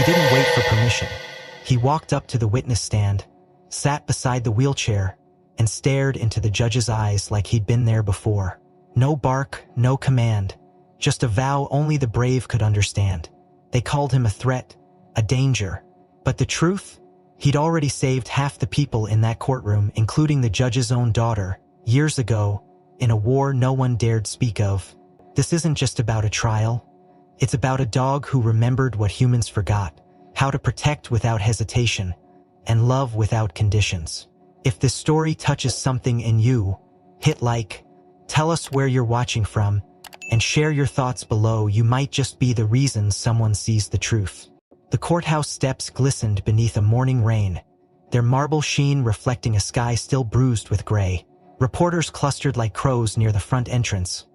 He didn't wait for permission. He walked up to the witness stand, sat beside the wheelchair, and stared into the judge's eyes like he'd been there before. No bark, no command, just a vow only the brave could understand. They called him a threat, a danger. But the truth? He'd already saved half the people in that courtroom, including the judge's own daughter, years ago, in a war no one dared speak of. This isn't just about a trial. It's about a dog who remembered what humans forgot, how to protect without hesitation, and love without conditions. If this story touches something in you, hit like, tell us where you're watching from, and share your thoughts below. You might just be the reason someone sees the truth. The courthouse steps glistened beneath a morning rain, their marble sheen reflecting a sky still bruised with gray. Reporters clustered like crows near the front entrance,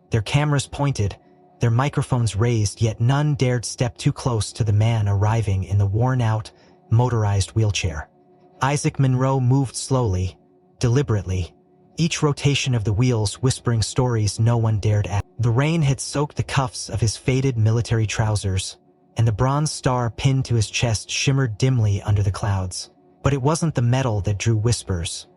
their cameras pointed, their microphones raised, yet none dared step too close to the man arriving in the worn-out, motorized wheelchair. Isaac Monroe moved slowly, deliberately, each rotation of the wheels whispering stories no one dared ask. The rain had soaked the cuffs of his faded military trousers, and the bronze star pinned to his chest shimmered dimly under the clouds. But it wasn't the metal that drew whispers.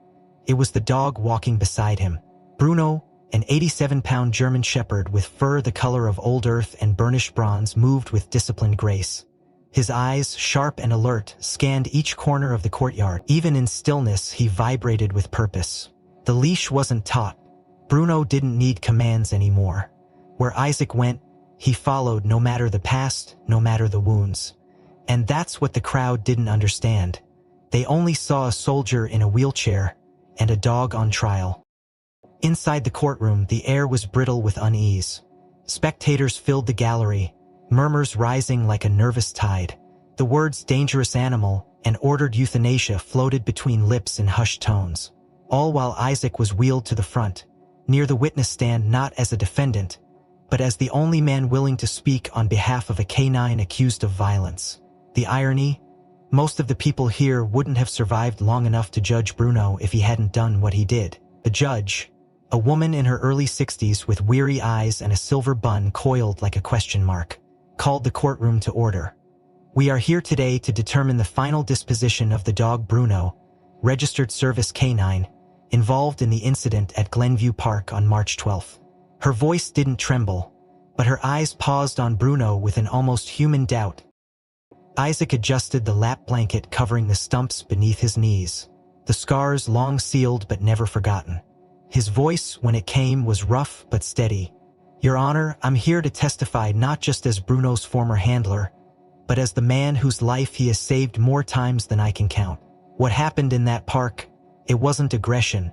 It was the dog walking beside him. Bruno, an 87-pound German shepherd with fur the color of old earth and burnished bronze, moved with disciplined grace. His eyes, sharp and alert, scanned each corner of the courtyard. Even in stillness, he vibrated with purpose. The leash wasn't taut. Bruno didn't need commands anymore. Where Isaac went, he followed, no matter the past, no matter the wounds. And that's what the crowd didn't understand. They only saw a soldier in a wheelchair and a dog on trial. Inside the courtroom, the air was brittle with unease. Spectators filled the gallery, murmurs rising like a nervous tide. The words "dangerous animal" and "ordered euthanasia" floated between lips in hushed tones. All while Isaac was wheeled to the front, near the witness stand, not as a defendant, but as the only man willing to speak on behalf of a canine accused of violence. The irony? Most of the people here wouldn't have survived long enough to judge Bruno if he hadn't done what he did. The judge, a woman in her early 60s with weary eyes and a silver bun coiled like a question mark, called the courtroom to order. "We are here today to determine the final disposition of the dog Bruno, registered service canine, involved in the incident at Glenview Park on March 12th. Her voice didn't tremble, but her eyes paused on Bruno with an almost human doubt. Isaac adjusted the lap blanket covering the stumps beneath his knees, the scars long sealed but never forgotten. His voice, when it came, was rough but steady. "Your Honor, I'm here to testify not just as Bruno's former handler, but as the man whose life he has saved more times than I can count. What happened in that park, it wasn't aggression.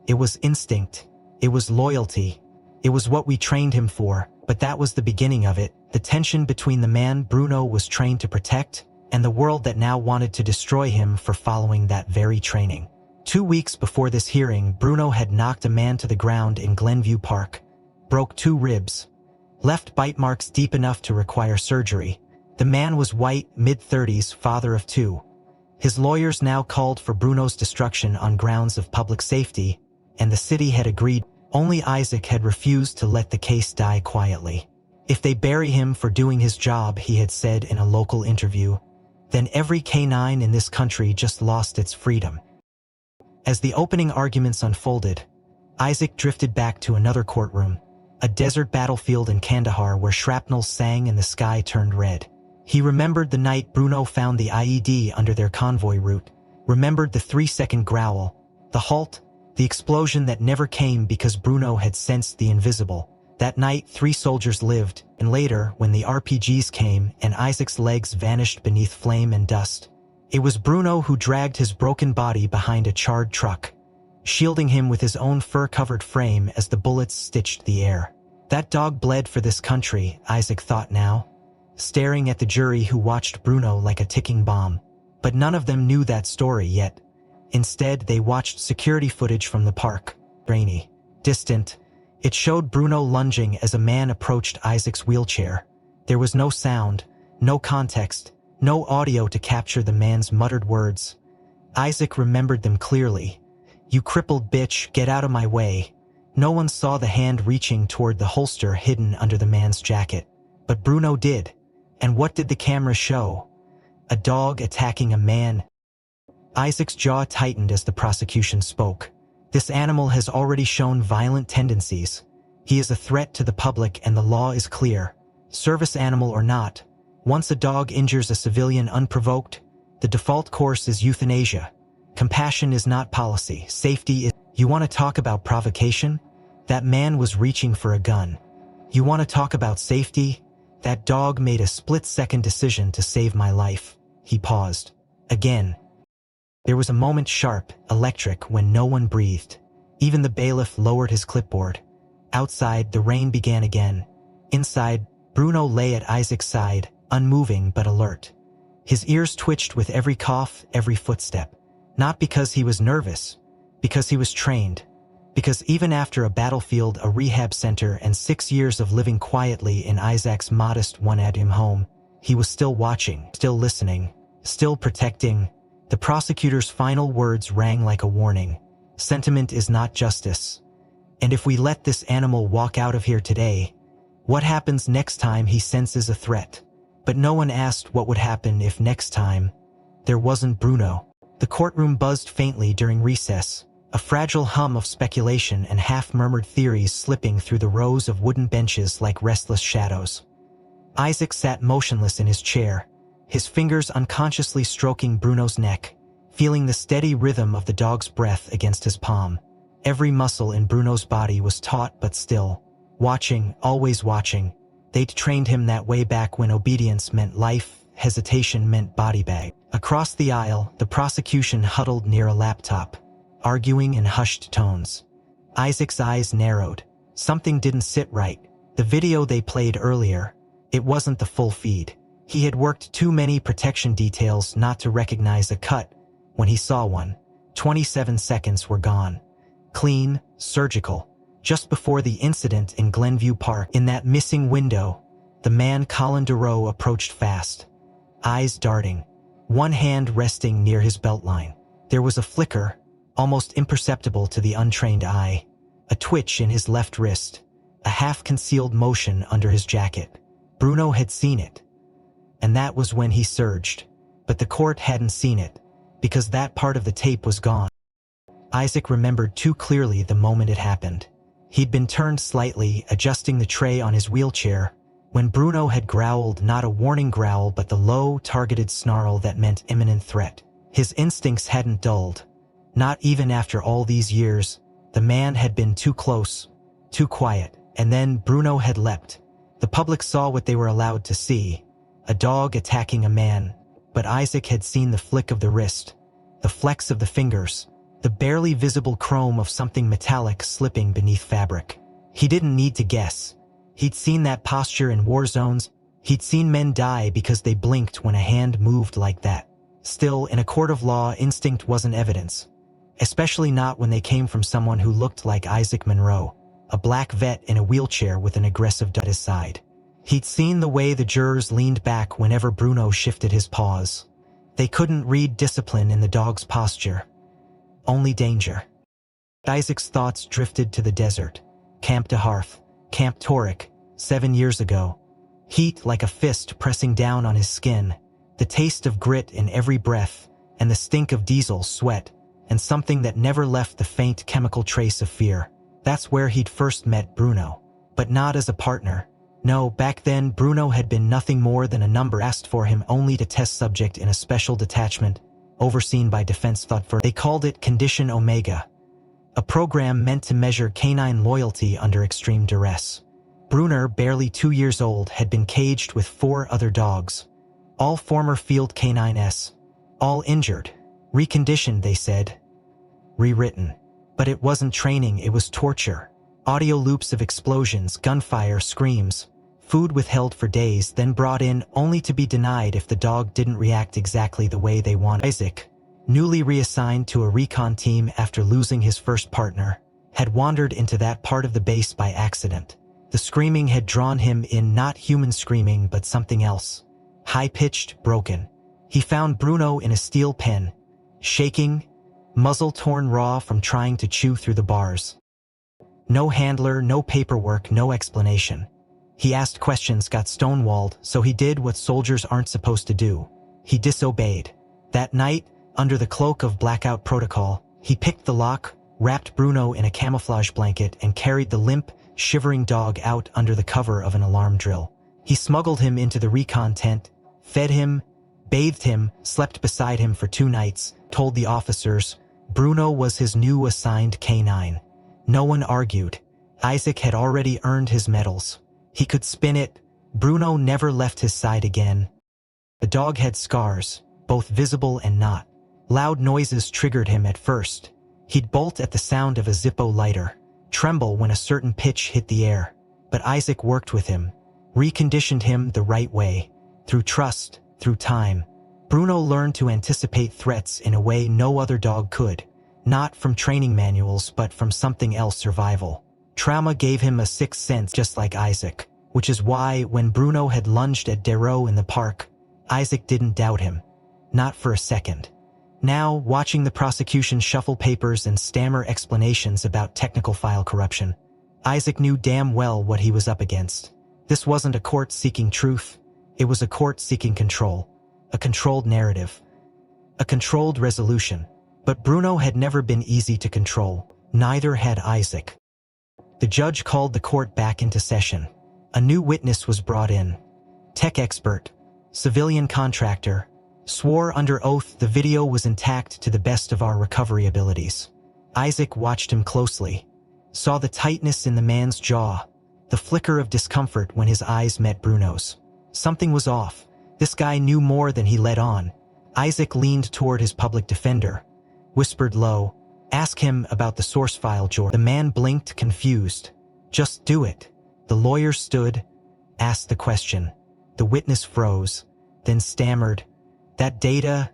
It was instinct. It was loyalty. It was what we trained him for, but that was the beginning of it. The tension between the man Bruno was trained to protect and the world that now wanted to destroy him for following that very training. 2 weeks before this hearing, Bruno had knocked a man to the ground in Glenview Park, broke 2 ribs, left bite marks deep enough to require surgery. The man was white, mid-30s, father of 2. His lawyers now called for Bruno's destruction on grounds of public safety, and the city had agreed. Only Isaac had refused to let the case die quietly. "If they bury him for doing his job," he had said in a local interview, "then every canine in this country just lost its freedom." As the opening arguments unfolded, Isaac drifted back to another courtroom, a desert battlefield in Kandahar where shrapnel sang and the sky turned red. He remembered the night Bruno found the IED under their convoy route, remembered the 3-second growl, the halt, the explosion that never came because Bruno had sensed the invisible. That night, 3 soldiers lived, and later, when the RPGs came and Isaac's legs vanished beneath flame and dust, it was Bruno who dragged his broken body behind a charred truck, shielding him with his own fur-covered frame as the bullets stitched the air. That dog bled for this country, Isaac thought now, staring at the jury who watched Bruno like a ticking bomb. But none of them knew that story yet. Instead, they watched security footage from the park, grainy, distant. It showed Bruno lunging as a man approached Isaac's wheelchair. There was no sound, no context, no audio to capture the man's muttered words. Isaac remembered them clearly. "You crippled bitch, get out of my way." No one saw the hand reaching toward the holster hidden under the man's jacket. But Bruno did. And what did the camera show? A dog attacking a man. Isaac's jaw tightened as the prosecution spoke. This animal has already shown violent tendencies. He is a threat to the public and the law is clear. Service animal or not, once a dog injures a civilian unprovoked, the default course is euthanasia. Compassion is not policy, safety is. You want to talk about provocation? That man was reaching for a gun. You want to talk about safety? That dog made a split-second decision to save my life. He paused. Again. There was a moment sharp, electric, when no one breathed. Even the bailiff lowered his clipboard. Outside, the rain began again. Inside, Bruno lay at Isaac's side, unmoving but alert. His ears twitched with every cough, every footstep. Not because he was nervous, because he was trained. Because even after a battlefield, a rehab center, and 6 years of living quietly in Isaac's modest one-bedroom home, he was still watching, still listening, still protecting. The prosecutor's final words rang like a warning. Sentiment is not justice. And if we let this animal walk out of here today, what happens next time he senses a threat? But no one asked what would happen if next time there wasn't Bruno. The courtroom buzzed faintly during recess, a fragile hum of speculation and half-murmured theories slipping through the rows of wooden benches like restless shadows. Isaac sat motionless in his chair, his fingers unconsciously stroking Bruno's neck, feeling the steady rhythm of the dog's breath against his palm. Every muscle in Bruno's body was taut but still, watching, always watching. They'd trained him that way back when obedience meant life, hesitation meant body bag. Across the aisle, the prosecution huddled near a laptop, arguing in hushed tones. Isaac's eyes narrowed. Something didn't sit right. The video they played earlier, it wasn't the full feed. He had worked too many protection details not to recognize a cut when he saw one. 27 seconds were gone. Clean, surgical. Just before the incident in Glenview Park, in that missing window, the man Colin Durow approached fast, eyes darting, one hand resting near his beltline. There was a flicker, almost imperceptible to the untrained eye, a twitch in his left wrist, a half-concealed motion under his jacket. Bruno had seen it, and that was when he surged. But the court hadn't seen it, because that part of the tape was gone. Isaac remembered too clearly the moment it happened. He'd been turned slightly, adjusting the tray on his wheelchair, when Bruno had growled, not a warning growl but the low, targeted snarl that meant imminent threat. His instincts hadn't dulled. Not even after all these years. The man had been too close, too quiet. And then Bruno had leapt. The public saw what they were allowed to see. A dog attacking a man. But Isaac had seen the flick of the wrist, the flex of the fingers, the barely visible chrome of something metallic slipping beneath fabric. He didn't need to guess. He'd seen that posture in war zones. He'd seen men die because they blinked when a hand moved like that. Still, in a court of law, instinct wasn't evidence. Especially not when they came from someone who looked like Isaac Monroe, a black vet in a wheelchair with an aggressive dog at his side. He'd seen the way the jurors leaned back whenever Bruno shifted his paws. They couldn't read discipline in the dog's posture. Only danger. Isaac's thoughts drifted to the desert. Camp de Hearth, Camp Toric, 7 years ago. Heat like a fist pressing down on his skin, the taste of grit in every breath, and the stink of diesel sweat, and something that never left the faint chemical trace of fear. That's where he'd first met Bruno. But not as a partner. No, back then Bruno had been nothing more than a number asked for him only to test subject in a special detachment, overseen by Defense Thought. They called it Condition Omega, a program meant to measure canine loyalty under extreme duress. Bruno, barely 2 years old, had been caged with 4 other dogs, all former field canines, all injured, reconditioned, they said, rewritten. But it wasn't training, it was torture. Audio loops of explosions, gunfire, screams, food withheld for days, then brought in only to be denied if the dog didn't react exactly the way they wanted. Isaac, newly reassigned to a recon team after losing his first partner, had wandered into that part of the base by accident. The screaming had drawn him in, not human screaming but something else. High-pitched, broken. He found Bruno in a steel pen, shaking, muzzle torn raw from trying to chew through the bars. No handler, no paperwork, no explanation. He asked questions, got stonewalled, so he did what soldiers aren't supposed to do. He disobeyed. That night, under the cloak of blackout protocol, he picked the lock, wrapped Bruno in a camouflage blanket, and carried the limp, shivering dog out under the cover of an alarm drill. He smuggled him into the recon tent, fed him, bathed him, slept beside him for 2 nights, told the officers Bruno was his new assigned canine. No one argued. Isaac had already earned his medals. He could spin it. Bruno never left his side again. The dog had scars, both visible and not. Loud noises triggered him at first. He'd bolt at the sound of a Zippo lighter, tremble when a certain pitch hit the air. But Isaac worked with him, reconditioned him the right way. Through trust, through time, Bruno learned to anticipate threats in a way no other dog could. Not from training manuals, but from something else: survival. Trauma gave him a sixth sense just like Isaac, which is why when Bruno had lunged at Darrow in the park, Isaac didn't doubt him. Not for a second. Now, watching the prosecution shuffle papers and stammer explanations about technical file corruption, Isaac knew damn well what he was up against. This wasn't a court seeking truth. It was a court seeking control. A controlled narrative. A controlled resolution. But Bruno had never been easy to control. Neither had Isaac. The judge called the court back into session. A new witness was brought in. Tech expert. Civilian contractor. Swore under oath the video was intact to the best of our recovery abilities. Isaac watched him closely. Saw the tightness in the man's jaw. The flicker of discomfort when his eyes met Bruno's. Something was off. This guy knew more than he let on. Isaac leaned toward his public defender. Whispered low, "Ask him about the source file, George." The man blinked, confused. "Just do it." The lawyer stood, asked the question. The witness froze, then stammered, "That data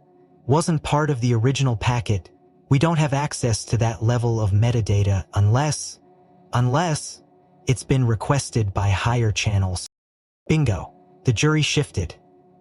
wasn't part of the original packet. We don't have access to that level of metadata unless it's been requested by higher channels." Bingo. The jury shifted.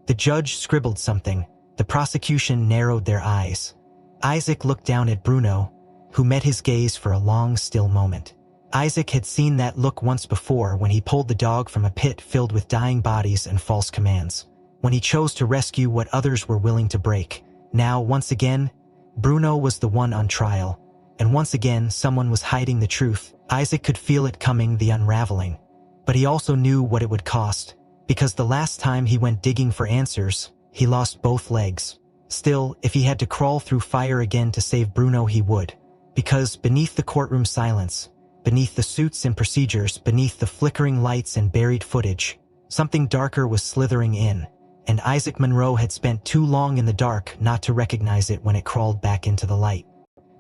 The judge scribbled something. The prosecution narrowed their eyes. Isaac looked down at Bruno, who met his gaze for a long, still moment. Isaac had seen that look once before when he pulled the dog from a pit filled with dying bodies and false commands. When he chose to rescue what others were willing to break. Now, once again, Bruno was the one on trial. And once again, someone was hiding the truth. Isaac could feel it coming, the unraveling. But he also knew what it would cost. Because the last time he went digging for answers, he lost both legs. Still, if he had to crawl through fire again to save Bruno, he would. Because beneath the courtroom silence, beneath the suits and procedures, beneath the flickering lights and buried footage, something darker was slithering in. And Isaac Monroe had spent too long in the dark not to recognize it when it crawled back into the light.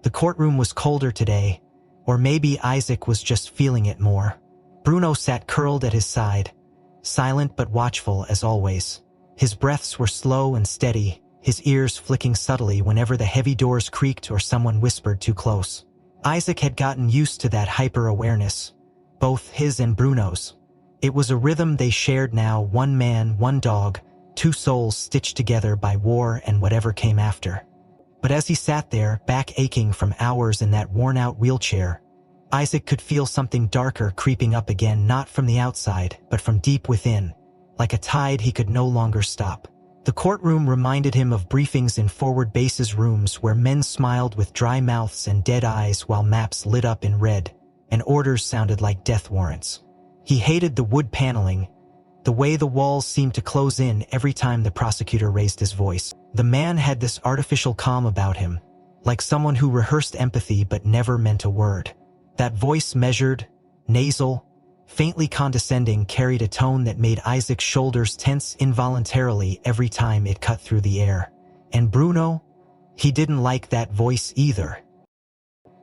The courtroom was colder today, or maybe Isaac was just feeling it more. Bruno sat curled at his side, silent but watchful as always. His breaths were slow and steady, his ears flicking subtly whenever the heavy doors creaked or someone whispered too close. Isaac had gotten used to that hyper-awareness, both his and Bruno's. It was a rhythm they shared now, one man, one dog, two souls stitched together by war and whatever came after. But as he sat there, back aching from hours in that worn-out wheelchair, Isaac could feel something darker creeping up again, not from the outside, but from deep within, like a tide he could no longer stop. The courtroom reminded him of briefings in forward bases rooms where men smiled with dry mouths and dead eyes while maps lit up in red, and orders sounded like death warrants. He hated the wood paneling, the way the walls seemed to close in every time the prosecutor raised his voice. The man had this artificial calm about him, like someone who rehearsed empathy but never meant a word. That voice, measured, nasal, faintly condescending, carried a tone that made Isaac's shoulders tense involuntarily every time it cut through the air. And Bruno? He didn't like that voice either.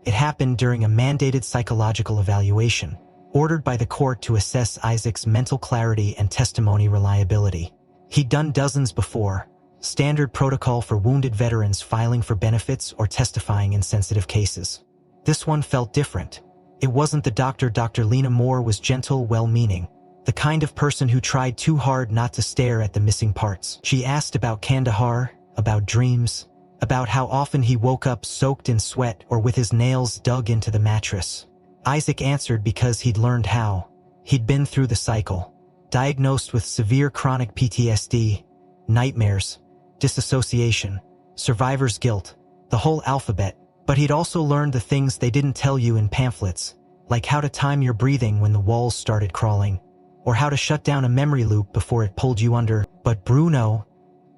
It happened during a mandated psychological evaluation, ordered by the court to assess Isaac's mental clarity and testimony reliability. He'd done dozens before, standard protocol for wounded veterans filing for benefits or testifying in sensitive cases. This one felt different. It wasn't the doctor. Dr. Lena Moore was gentle, well-meaning, the kind of person who tried too hard not to stare at the missing parts. She asked about Kandahar, about dreams, about how often he woke up soaked in sweat or with his nails dug into the mattress. Isaac answered because he'd learned how. He'd been through the cycle, diagnosed with severe chronic PTSD, nightmares, disassociation, survivor's guilt, the whole alphabet. But he'd also learned the things they didn't tell you in pamphlets, like how to time your breathing when the walls started crawling, or how to shut down a memory loop before it pulled you under. But Bruno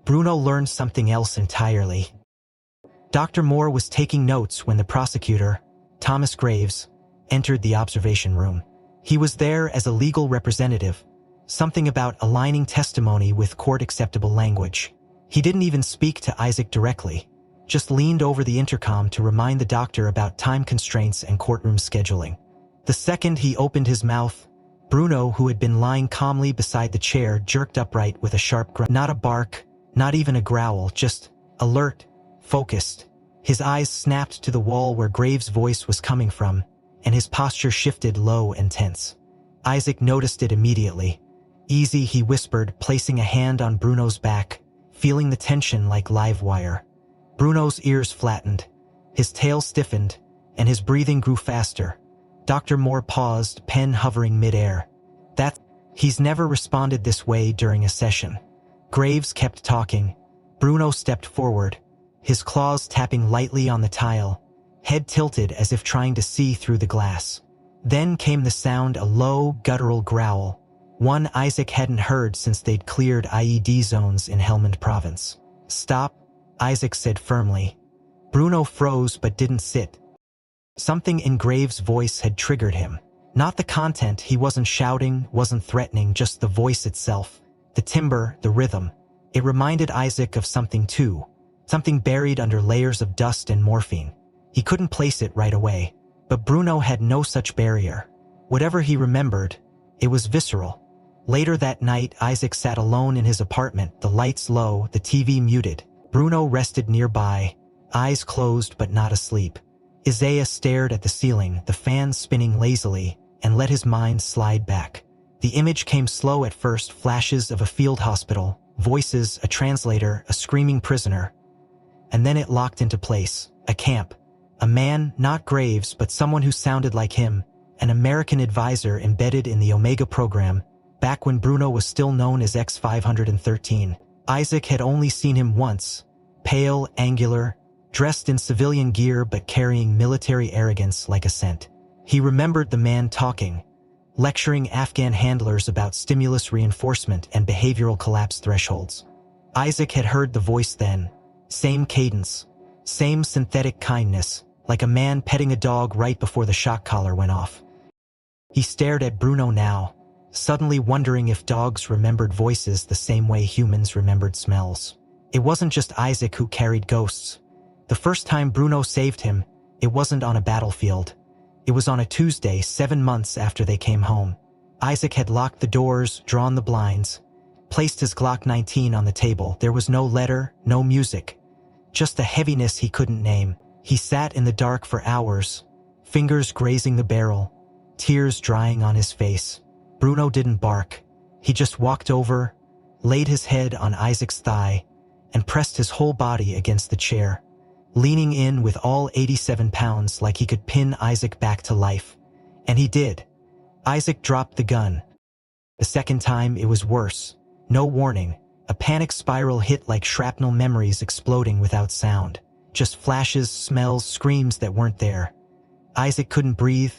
learned something else entirely. Dr. Moore was taking notes when the prosecutor, Thomas Graves, entered the observation room. He was there as a legal representative, something about aligning testimony with court-acceptable language. He didn't even speak to Isaac directly, just leaned over the intercom to remind the doctor about time constraints and courtroom scheduling. The second he opened his mouth, Bruno, who had been lying calmly beside the chair, jerked upright with a sharp grunt. Not a bark, not even a growl, just alert, focused. His eyes snapped to the wall where Graves' voice was coming from, and his posture shifted low and tense. Isaac noticed it immediately. "Easy," he whispered, placing a hand on Bruno's back, feeling the tension like live wire. Bruno's ears flattened, his tail stiffened, and his breathing grew faster. Dr. Moore paused, pen hovering midair. He's never responded this way during a session. Graves kept talking. Bruno stepped forward, his claws tapping lightly on the tile, head tilted as if trying to see through the glass. Then came the sound, a low, guttural growl, one Isaac hadn't heard since they'd cleared IED zones in Helmand Province. "Stop," Isaac said firmly. Bruno froze but didn't sit. Something in Graves' voice had triggered him. Not the content, he wasn't shouting, wasn't threatening, just the voice itself. The timbre, the rhythm. It reminded Isaac of something too, something buried under layers of dust and morphine. He couldn't place it right away, but Bruno had no such barrier. Whatever he remembered, it was visceral. Later that night, Isaac sat alone in his apartment, the lights low, the TV muted. Bruno rested nearby, eyes closed but not asleep. Isaiah stared at the ceiling, the fan spinning lazily, and let his mind slide back. The image came slow at first, flashes of a field hospital, voices, a translator, a screaming prisoner. And then it locked into place, a camp. A man, not Graves, but someone who sounded like him, an American advisor embedded in the Omega program, back when Bruno was still known as X-513. Isaac had only seen him once, pale, angular, dressed in civilian gear but carrying military arrogance like a scent. He remembered the man talking, lecturing Afghan handlers about stimulus reinforcement and behavioral collapse thresholds. Isaac had heard the voice then, same cadence, same synthetic kindness, like a man petting a dog right before the shock collar went off. He stared at Bruno now, suddenly wondering if dogs remembered voices the same way humans remembered smells. It wasn't just Isaac who carried ghosts. The first time Bruno saved him, it wasn't on a battlefield. It was on a Tuesday, 7 months after they came home. Isaac had locked the doors, drawn the blinds, placed his Glock 19 on the table. There was no letter, no music, just a heaviness he couldn't name. He sat in the dark for hours, fingers grazing the barrel, tears drying on his face. Bruno didn't bark. He just walked over, laid his head on Isaac's thigh, and pressed his whole body against the chair, leaning in with all 87 pounds like he could pin Isaac back to life. And he did. Isaac dropped the gun. The second time, it was worse. No warning. A panic spiral hit like shrapnel, memories exploding without sound. Just flashes, smells, screams that weren't there. Isaac couldn't breathe,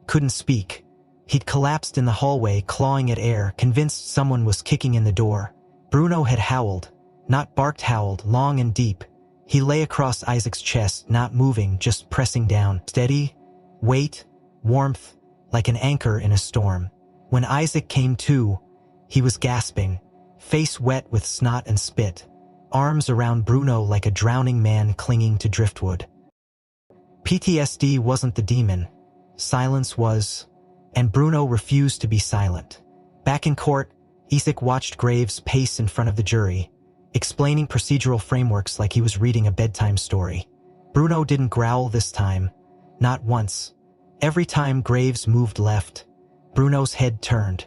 couldn't speak. He'd collapsed in the hallway, clawing at air, convinced someone was kicking in the door. Bruno had howled, not barked, howled, long and deep. He lay across Isaac's chest, not moving, just pressing down. Steady, weight, warmth, like an anchor in a storm. When Isaac came to, he was gasping, face wet with snot and spit, arms around Bruno like a drowning man clinging to driftwood. PTSD wasn't the demon. Silence was, and Bruno refused to be silent. Back in court, Isaac watched Graves pace in front of the jury, explaining procedural frameworks like he was reading a bedtime story. Bruno didn't growl this time, not once. Every time Graves moved left, Bruno's head turned.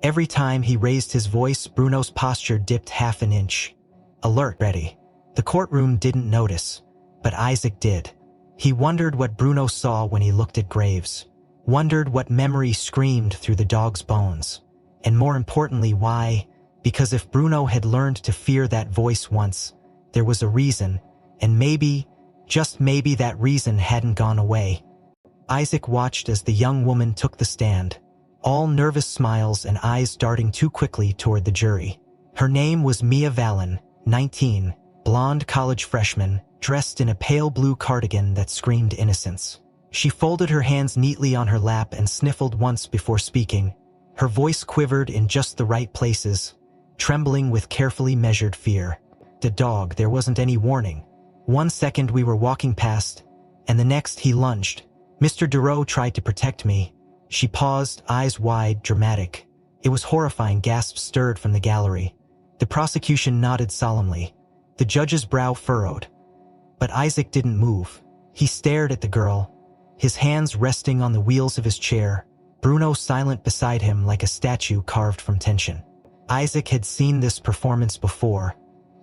Every time he raised his voice, Bruno's posture dipped half an inch. Alert, ready. The courtroom didn't notice, but Isaac did. He wondered what Bruno saw when he looked at Graves, wondered what memory screamed through the dog's bones, and more importantly, why. Because if Bruno had learned to fear that voice once, There was a reason, and maybe, just maybe that reason hadn't gone away. Isaac watched as the young woman took the stand, all nervous smiles and eyes darting too quickly toward the jury. Her name was Mia Vallon, 19, blonde college freshman, dressed in a pale blue cardigan that screamed innocence. She folded her hands neatly on her lap and sniffled once before speaking. Her voice quivered in just the right places, trembling with carefully measured fear. The dog, there wasn't any warning. 1 second we were walking past, and the next he lunged. Mr. Duro tried to protect me. She paused, eyes wide, dramatic. It was horrifying. Gasps stirred from the gallery. The prosecution nodded solemnly. The judge's brow furrowed. But Isaac didn't move. He stared at the girl, his hands resting on the wheels of his chair, Bruno silent beside him like a statue carved from tension. Isaac had seen this performance before,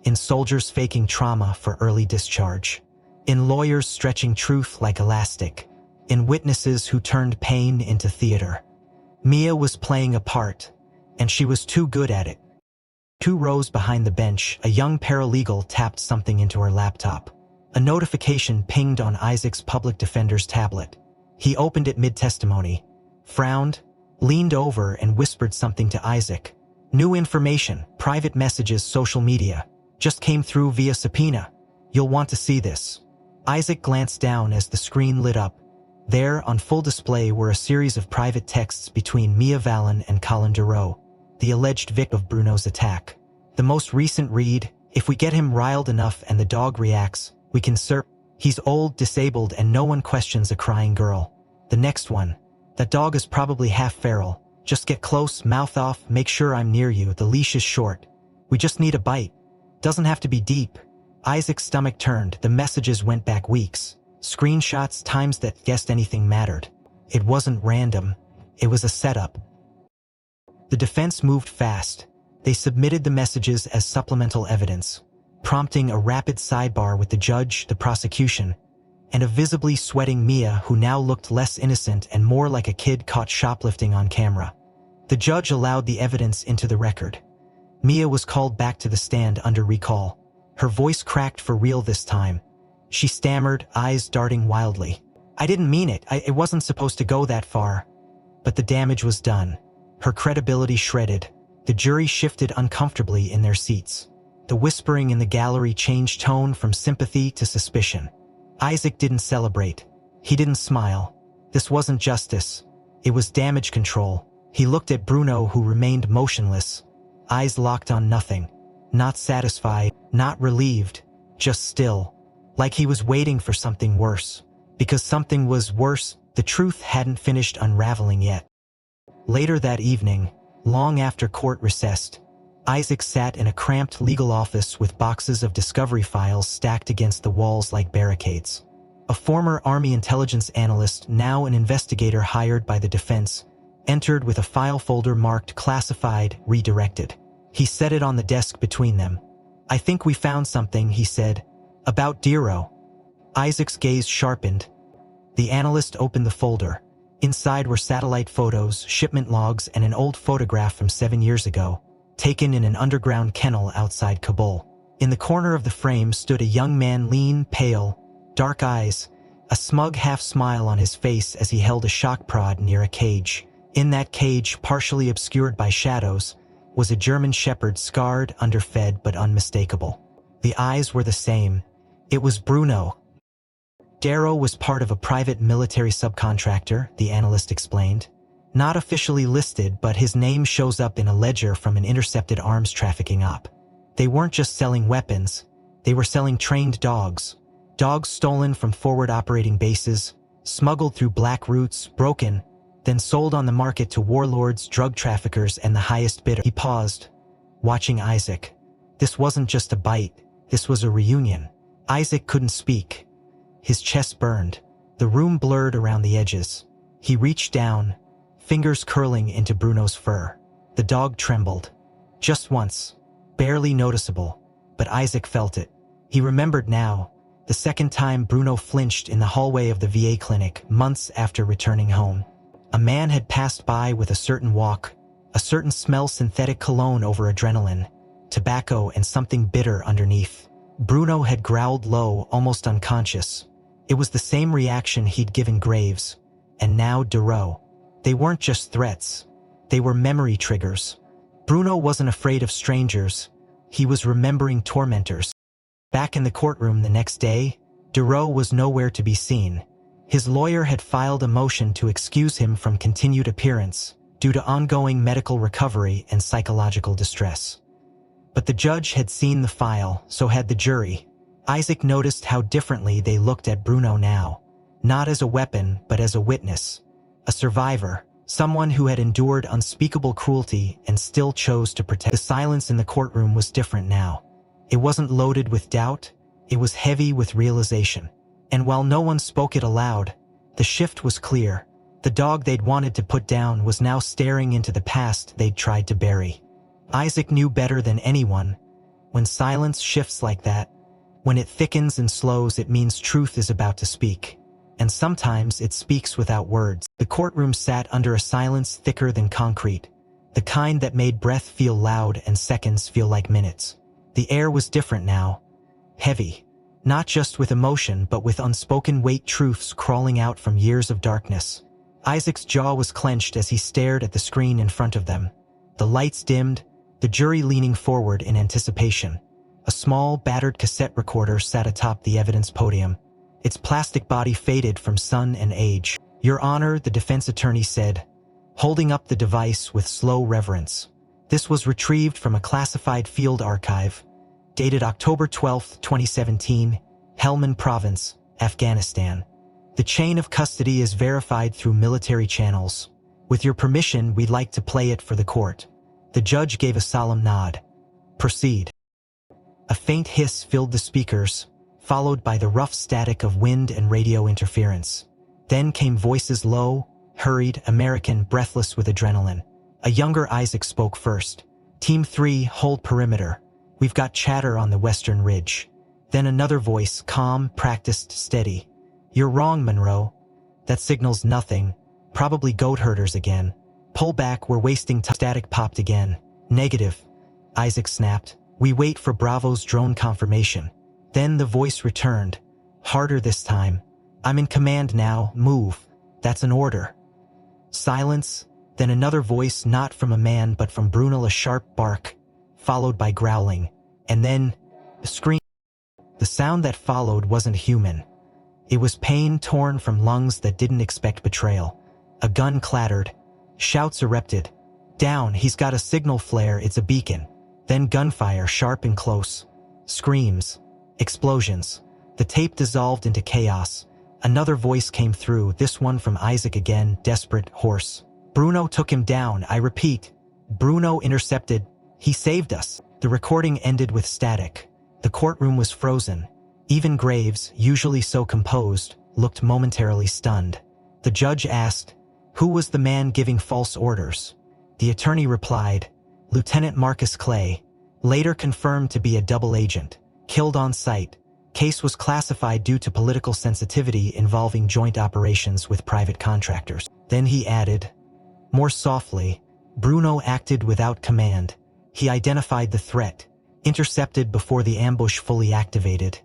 in soldiers faking trauma for early discharge, in lawyers stretching truth like elastic, in witnesses who turned pain into theater. Mia was playing a part, and she was too good at it. 2 rows behind the bench, a young paralegal tapped something into her laptop. A notification pinged on Isaac's public defender's tablet. He opened it mid-testimony, frowned, leaned over and whispered something to Isaac. New information, private messages, social media. Just came through via subpoena. You'll want to see this. Isaac glanced down as the screen lit up. There, on full display, were a series of private texts between Mia Vallon and Colin Duro, the alleged victim of Bruno's attack. The most recent read, if we get him riled enough and the dog reacts, we can he's old, disabled, and no one questions a crying girl. The next one, that dog is probably half feral. Just get close, mouth off, make sure I'm near you, the leash is short. We just need a bite. Doesn't have to be deep. Isaac's stomach turned, the messages went back weeks. Screenshots, times that guessed anything mattered. It wasn't random. It was a setup. The defense moved fast. They submitted the messages as supplemental evidence, prompting a rapid sidebar with the judge, the prosecution, and a visibly sweating Mia who now looked less innocent and more like a kid caught shoplifting on camera. The judge allowed the evidence into the record. Mia was called back to the stand under recall. Her voice cracked for real this time. She stammered, eyes darting wildly. I didn't mean it. It wasn't supposed to go that far. But the damage was done. Her credibility shredded. The jury shifted uncomfortably in their seats. The whispering in the gallery changed tone from sympathy to suspicion. Isaac didn't celebrate. He didn't smile. This wasn't justice. It was damage control. He looked at Bruno, who remained motionless, eyes locked on nothing. Not satisfied, not relieved, just still. Like he was waiting for something worse. Because something was worse, the truth hadn't finished unraveling yet. Later that evening, long after court recessed, Isaac sat in a cramped legal office with boxes of discovery files stacked against the walls like barricades. A former Army intelligence analyst, now an investigator hired by the defense, entered with a file folder marked classified, redirected. He set it on the desk between them. I think we found something, he said. About Duro. Isaac's gaze sharpened. The analyst opened the folder. Inside were satellite photos, shipment logs, and an old photograph from 7 years ago, taken in an underground kennel outside Kabul. In the corner of the frame stood a young man, lean, pale, dark eyes, a smug half-smile on his face as he held a shock prod near a cage. In that cage, partially obscured by shadows, was a German shepherd, scarred, underfed, but unmistakable. The eyes were the same. It was Bruno. Darrow was part of a private military subcontractor, the analyst explained. Not officially listed, but his name shows up in a ledger from an intercepted arms trafficking op. They weren't just selling weapons, they were selling trained dogs. Dogs stolen from forward operating bases, smuggled through black routes, broken, then sold on the market to warlords, drug traffickers, and the highest bidder. He paused, watching Isaac. This wasn't just a bite, this was a reunion. Isaac couldn't speak. His chest burned. The room blurred around the edges. He reached down, fingers curling into Bruno's fur. The dog trembled. Just once. Barely noticeable. But Isaac felt it. He remembered now, the second time Bruno flinched in the hallway of the VA clinic, months after returning home. A man had passed by with a certain walk, a certain smell, synthetic cologne over adrenaline, tobacco and something bitter underneath. Bruno had growled low, almost unconscious. It was the same reaction he'd given Graves. And now Duro. They weren't just threats. They were memory triggers. Bruno wasn't afraid of strangers. He was remembering tormentors. Back in the courtroom the next day, Duro was nowhere to be seen. His lawyer had filed a motion to excuse him from continued appearance due to ongoing medical recovery and psychological distress. But the judge had seen the file, so had the jury. Isaac noticed how differently they looked at Bruno now. Not as a weapon, but as a witness. A survivor. Someone who had endured unspeakable cruelty and still chose to protect. The silence in the courtroom was different now. It wasn't loaded with doubt, it was heavy with realization. And while no one spoke it aloud, the shift was clear. The dog they'd wanted to put down was now staring into the past they'd tried to bury. Isaac knew better than anyone. When silence shifts like that, when it thickens and slows, it means truth is about to speak. And sometimes it speaks without words. The courtroom sat under a silence thicker than concrete, the kind that made breath feel loud and seconds feel like minutes. The air was different now. Heavy. Not just with emotion, but with unspoken weight, truths crawling out from years of darkness. Isaac's jaw was clenched as he stared at the screen in front of them. The lights dimmed, the jury leaning forward in anticipation. A small, battered cassette recorder sat atop the evidence podium. Its plastic body faded from sun and age. "Your Honor," the defense attorney said, holding up the device with slow reverence. This was retrieved from a classified field archive, dated October 12, 2017, Helmand Province, Afghanistan. The chain of custody is verified through military channels. With your permission, we'd like to play it for the court. The judge gave a solemn nod. Proceed. A faint hiss filled the speakers, followed by the rough static of wind and radio interference. Then came voices low, hurried, American, breathless with adrenaline. A younger Isaac spoke first. "Team 3, hold perimeter. We've got chatter on the western ridge." Then another voice, calm, practiced, steady. "You're wrong, Monroe. That signals nothing. Probably goat herders again. Pull back, we're wasting time." Static popped again. "Negative," Isaac snapped. "We wait for Bravo's drone confirmation." Then the voice returned, harder this time. "I'm in command now, move. That's an order." Silence, then another voice, not from a man but from Bruno, a sharp bark, followed by growling, and then a scream. The sound that followed wasn't human. It was pain torn from lungs that didn't expect betrayal. A gun clattered. Shouts erupted. "Down, he's got a signal flare, it's a beacon." Then gunfire, sharp and close. Screams. Explosions. The tape dissolved into chaos. Another voice came through, this one from Isaac again, desperate, hoarse. "Bruno took him down, I repeat. Bruno intercepted. He saved us." The recording ended with static. The courtroom was frozen. Even Graves, usually so composed, looked momentarily stunned. The judge asked, "Who was the man giving false orders?" The attorney replied, "Lieutenant Marcus Clay, later confirmed to be a double agent, killed on site. Case was classified due to political sensitivity involving joint operations with private contractors." Then he added, more softly, "Bruno acted without command. He identified the threat, intercepted before the ambush fully activated."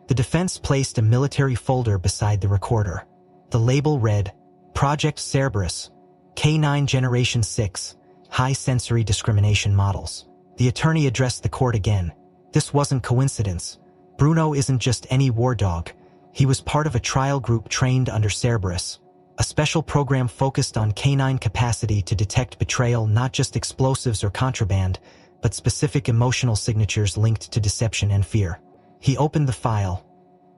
The defense placed a military folder beside the recorder. The label read, "Project Cerberus, K9 Generation 6, High Sensory Discrimination Models." The attorney addressed the court again. This wasn't coincidence. Bruno isn't just any war dog. He was part of a trial group trained under Cerberus, a special program focused on canine capacity to detect betrayal, not just explosives or contraband, but specific emotional signatures linked to deception and fear. He opened the file.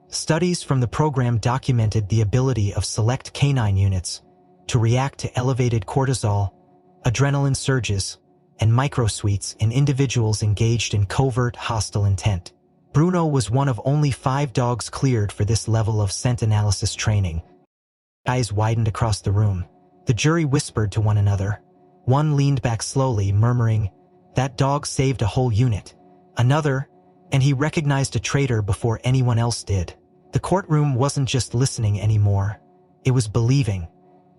Studies from the program documented the ability of select canine units to react to elevated cortisol, adrenaline surges, and microsweets in individuals engaged in covert hostile intent. Bruno was one of only 5 dogs cleared for this level of scent analysis training. Eyes widened across the room. The jury whispered to one another. One leaned back slowly, murmuring, "That dog saved a whole unit." Another, and he recognized a traitor before anyone else did. The courtroom wasn't just listening anymore. It was believing.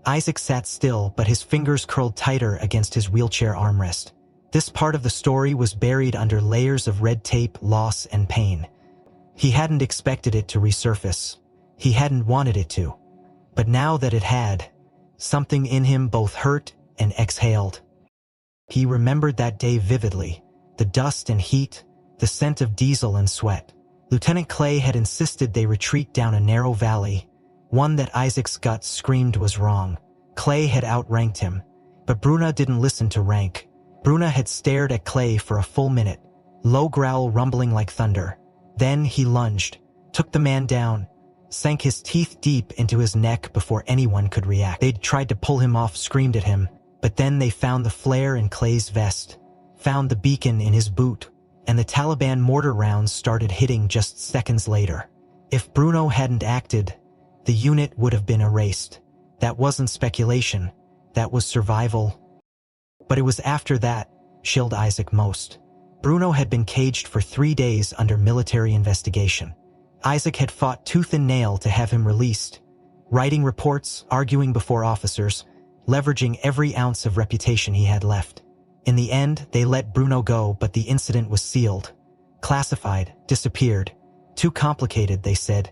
Isaac sat still, but his fingers curled tighter against his wheelchair armrest. This part of the story was buried under layers of red tape, loss, and pain. He hadn't expected it to resurface. He hadn't wanted it to. But now that it had, something in him both hurt and exhaled. He remembered that day vividly, the dust and heat, the scent of diesel and sweat. Lieutenant Clay had insisted they retreat down a narrow valley, one that Isaac's gut screamed was wrong. Clay had outranked him, but Bruna didn't listen to rank. Bruna had stared at Clay for a full minute, low growl rumbling like thunder. Then he lunged, took the man down, sank his teeth deep into his neck before anyone could react. They'd tried to pull him off, screamed at him, but then they found the flare in Clay's vest, found the beacon in his boot, and the Taliban mortar rounds started hitting just seconds later. If Bruno hadn't acted, the unit would have been erased. That wasn't speculation, that was survival. But it was after that chilled Isaac most. Bruno had been caged for 3 days under military investigation. Isaac had fought tooth and nail to have him released, writing reports, arguing before officers, leveraging every ounce of reputation he had left. In the end, they let Bruno go, but the incident was sealed. Classified, disappeared. Too complicated, they said.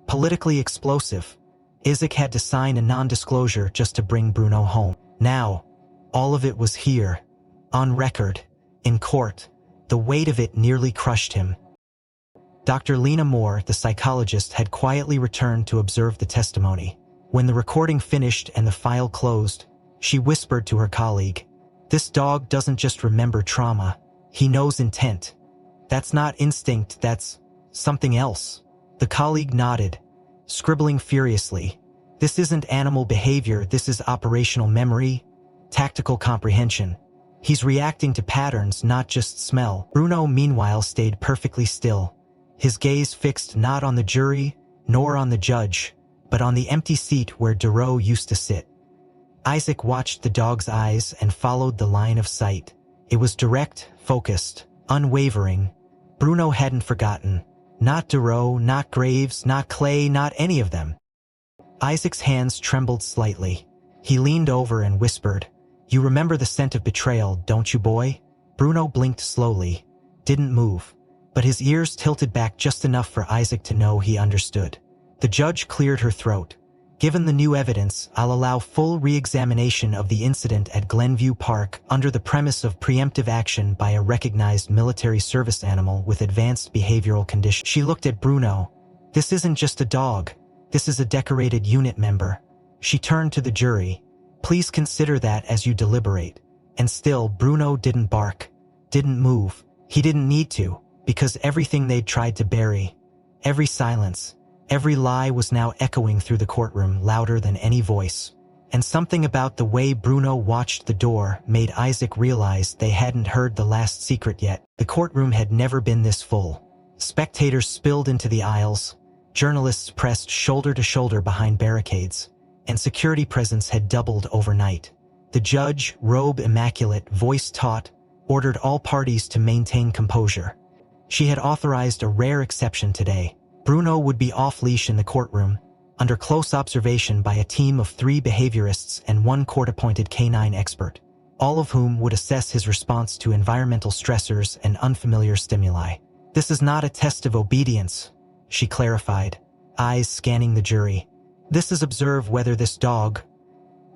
Politically explosive. Isaac had to sign a non-disclosure just to bring Bruno home. Now, all of it was here, on record, in court. The weight of it nearly crushed him. Dr. Lena Moore, the psychologist, had quietly returned to observe the testimony. When the recording finished and the file closed, she whispered to her colleague, "This dog doesn't just remember trauma, he knows intent. That's not instinct, that's something else." The colleague nodded, scribbling furiously. "This isn't animal behavior, this is operational memory, tactical comprehension. He's reacting to patterns, not just smell." Bruno, meanwhile, stayed perfectly still, his gaze fixed not on the jury, nor on the judge, but on the empty seat where Duro used to sit. Isaac watched the dog's eyes and followed the line of sight. It was direct, focused, unwavering. Bruno hadn't forgotten. Not Duro, not Graves, not Clay, not any of them. Isaac's hands trembled slightly. He leaned over and whispered, "You remember the scent of betrayal, don't you, boy?" Bruno blinked slowly, didn't move, but his ears tilted back just enough for Isaac to know he understood. The judge cleared her throat. "Given the new evidence, I'll allow full re-examination of the incident at Glenview Park under the premise of preemptive action by a recognized military service animal with advanced behavioral conditions." She looked at Bruno. "This isn't just a dog. This is a decorated unit member." She turned to the jury. "Please consider that as you deliberate." And still, Bruno didn't bark, didn't move. He didn't need to, because everything they'd tried to bury, every silence, every lie was now echoing through the courtroom louder than any voice. And something about the way Bruno watched the door made Isaac realize they hadn't heard the last secret yet. The courtroom had never been this full. Spectators spilled into the aisles, journalists pressed shoulder to shoulder behind barricades, and security presence had doubled overnight. The judge, robe immaculate, voice taut, ordered all parties to maintain composure. She had authorized a rare exception today. Bruno would be off-leash in the courtroom, under close observation by a team of 3 behaviorists and 1 court-appointed canine expert, all of whom would assess his response to environmental stressors and unfamiliar stimuli. "This is not a test of obedience," she clarified, eyes scanning the jury. "This is observe whether this dog,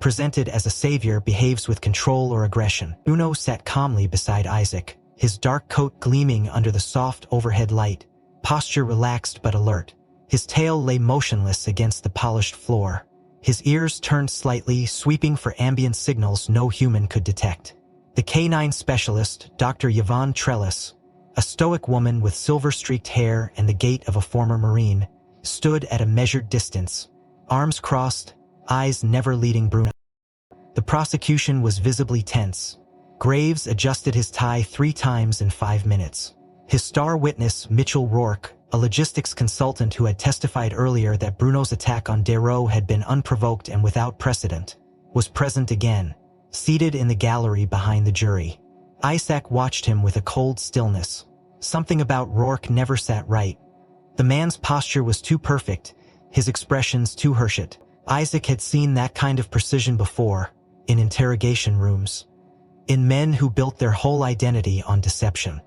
presented as a savior, behaves with control or aggression." Bruno sat calmly beside Isaac, his dark coat gleaming under the soft overhead light, posture relaxed but alert. His tail lay motionless against the polished floor, his ears turned slightly, sweeping for ambient signals no human could detect. The canine specialist, Dr. Yvonne Trellis, a stoic woman with silver-streaked hair and the gait of a former Marine, stood at a measured distance, arms crossed, eyes never leaving Bruno. The prosecution was visibly tense. Graves adjusted his tie 3 times in 5 minutes. His star witness, Mitchell Rourke, a logistics consultant who had testified earlier that Bruno's attack on Darrow had been unprovoked and without precedent, was present again, seated in the gallery behind the jury. Isaac watched him with a cold stillness. Something about Rourke never sat right. The man's posture was too perfect, his expressions too Hershit. Isaac had seen that kind of precision before, in interrogation rooms. in men who built their whole identity on deception.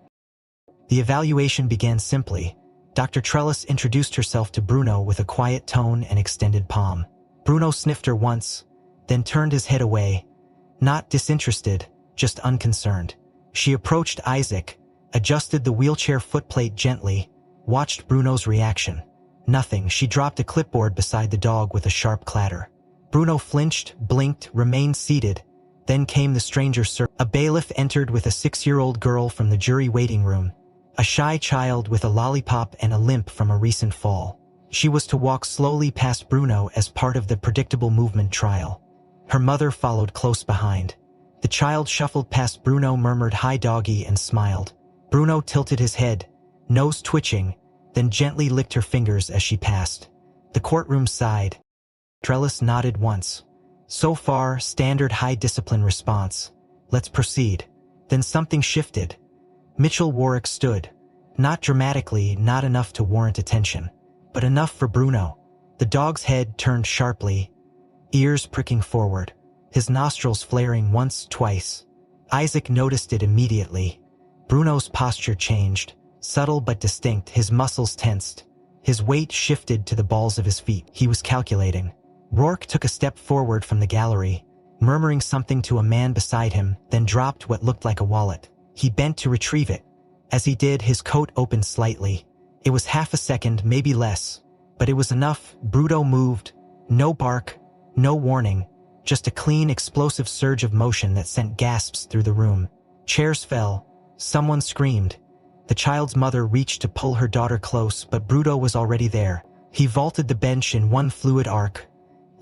The evaluation began simply. Dr. Trellis introduced herself to Bruno with a quiet tone and extended palm. Bruno sniffed her once, then turned his head away, not disinterested, just unconcerned. She approached Isaac, adjusted the wheelchair footplate gently, watched Bruno's reaction. Nothing. She dropped a clipboard beside the dog with a sharp clatter. Bruno flinched, blinked, remained seated. Then came the stranger's servant. A bailiff entered with a 6-year-old girl from the jury waiting room, a shy child with a lollipop and a limp from a recent fall. She was to walk slowly past Bruno as part of the predictable movement trial. Her mother followed close behind. The child shuffled past Bruno, murmured "Hi doggy," and smiled. Bruno tilted his head, nose twitching, then gently licked her fingers as she passed. The courtroom sighed. Trellis nodded once. So far, standard high discipline response. Let's proceed. Then something shifted. Mitchell Warwick stood. Not dramatically, not enough to warrant attention, but enough for Bruno. The dog's head turned sharply, ears pricking forward, his nostrils flaring once, twice. Isaac noticed it immediately. Bruno's posture changed, subtle but distinct, his muscles tensed. His weight shifted to the balls of his feet. He was calculating. Rourke took a step forward from the gallery, murmuring something to a man beside him, then dropped what looked like a wallet. He bent to retrieve it. As he did, his coat opened slightly. It was half a second, maybe less, but it was enough. Bruno moved. No bark, no warning, just a clean, explosive surge of motion that sent gasps through the room. Chairs fell. Someone screamed. The child's mother reached to pull her daughter close, but Bruno was already there. He vaulted the bench in one fluid arc,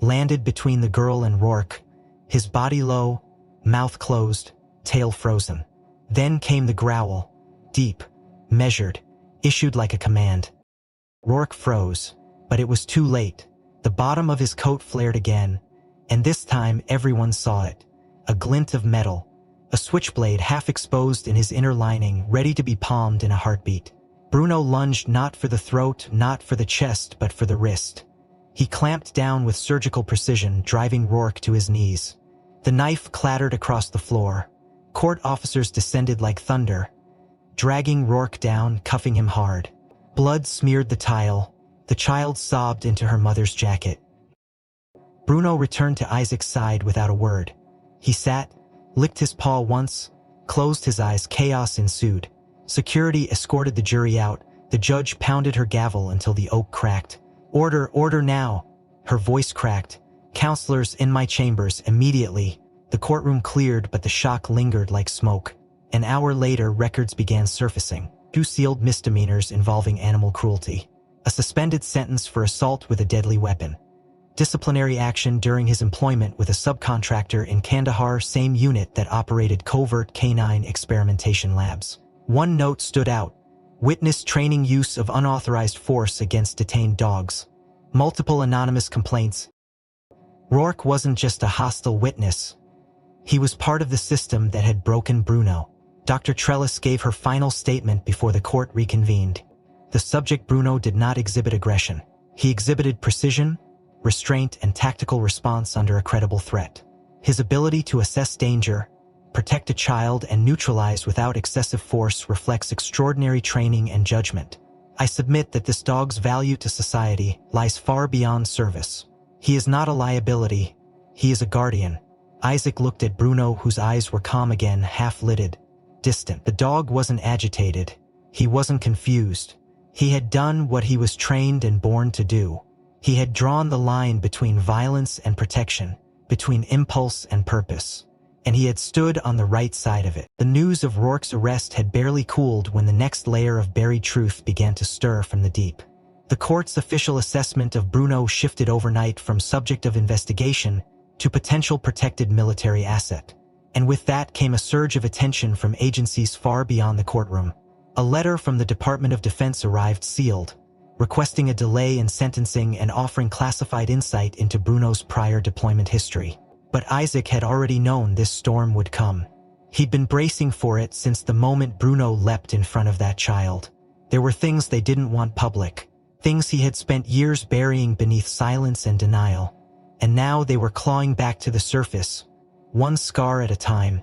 landed between the girl and Rourke, his body low, mouth closed, tail frozen. Then came the growl, deep, measured, issued like a command. Rourke froze, but it was too late. The bottom of his coat flared again, and this time everyone saw it. A glint of metal, a switchblade half exposed in his inner lining, ready to be palmed in a heartbeat. Bruno lunged, not for the throat, not for the chest, but for the wrist. He clamped down with surgical precision, driving Rourke to his knees. The knife clattered across the floor. Court officers descended like thunder, dragging Rourke down, cuffing him hard. Blood smeared the tile. The child sobbed into her mother's jacket. Bruno returned to Isaac's side without a word. He sat, licked his paw once, closed his eyes. Chaos ensued. Security escorted the jury out. The judge pounded her gavel until the oak cracked. "Order, order now!" Her voice cracked. "Counselors, in my chambers, immediately." The courtroom cleared, but the shock lingered like smoke. An hour later, records began surfacing. 2 sealed misdemeanors involving animal cruelty. A suspended sentence for assault with a deadly weapon. Disciplinary action during his employment with a subcontractor in Kandahar, same unit that operated covert canine experimentation labs. One note stood out. Witness training use of unauthorized force against detained dogs. Multiple anonymous complaints. Rourke wasn't just a hostile witness. He was part of the system that had broken Bruno. Dr. Trellis gave her final statement before the court reconvened. The subject, Bruno, did not exhibit aggression. He exhibited precision, restraint, and tactical response under a credible threat. His ability to assess danger, protect a child, and neutralize without excessive force reflects extraordinary training and judgment. I submit that this dog's value to society lies far beyond service. He is not a liability. He is a guardian. Isaac looked at Bruno, whose eyes were calm again, half-lidded, distant. The dog wasn't agitated. He wasn't confused. He had done what he was trained and born to do. He had drawn the line between violence and protection, between impulse and purpose, and he had stood on the right side of it. The news of Rourke's arrest had barely cooled when the next layer of buried truth began to stir from the deep. The court's official assessment of Bruno shifted overnight from subject of investigation to potential protected military asset. And with that came a surge of attention from agencies far beyond the courtroom. A letter from the Department of Defense arrived sealed, requesting a delay in sentencing and offering classified insight into Bruno's prior deployment history. But Isaac had already known this storm would come. He'd been bracing for it since the moment Bruno leapt in front of that child. There were things they didn't want public, things he had spent years burying beneath silence and denial. And now they were clawing back to the surface, one scar at a time.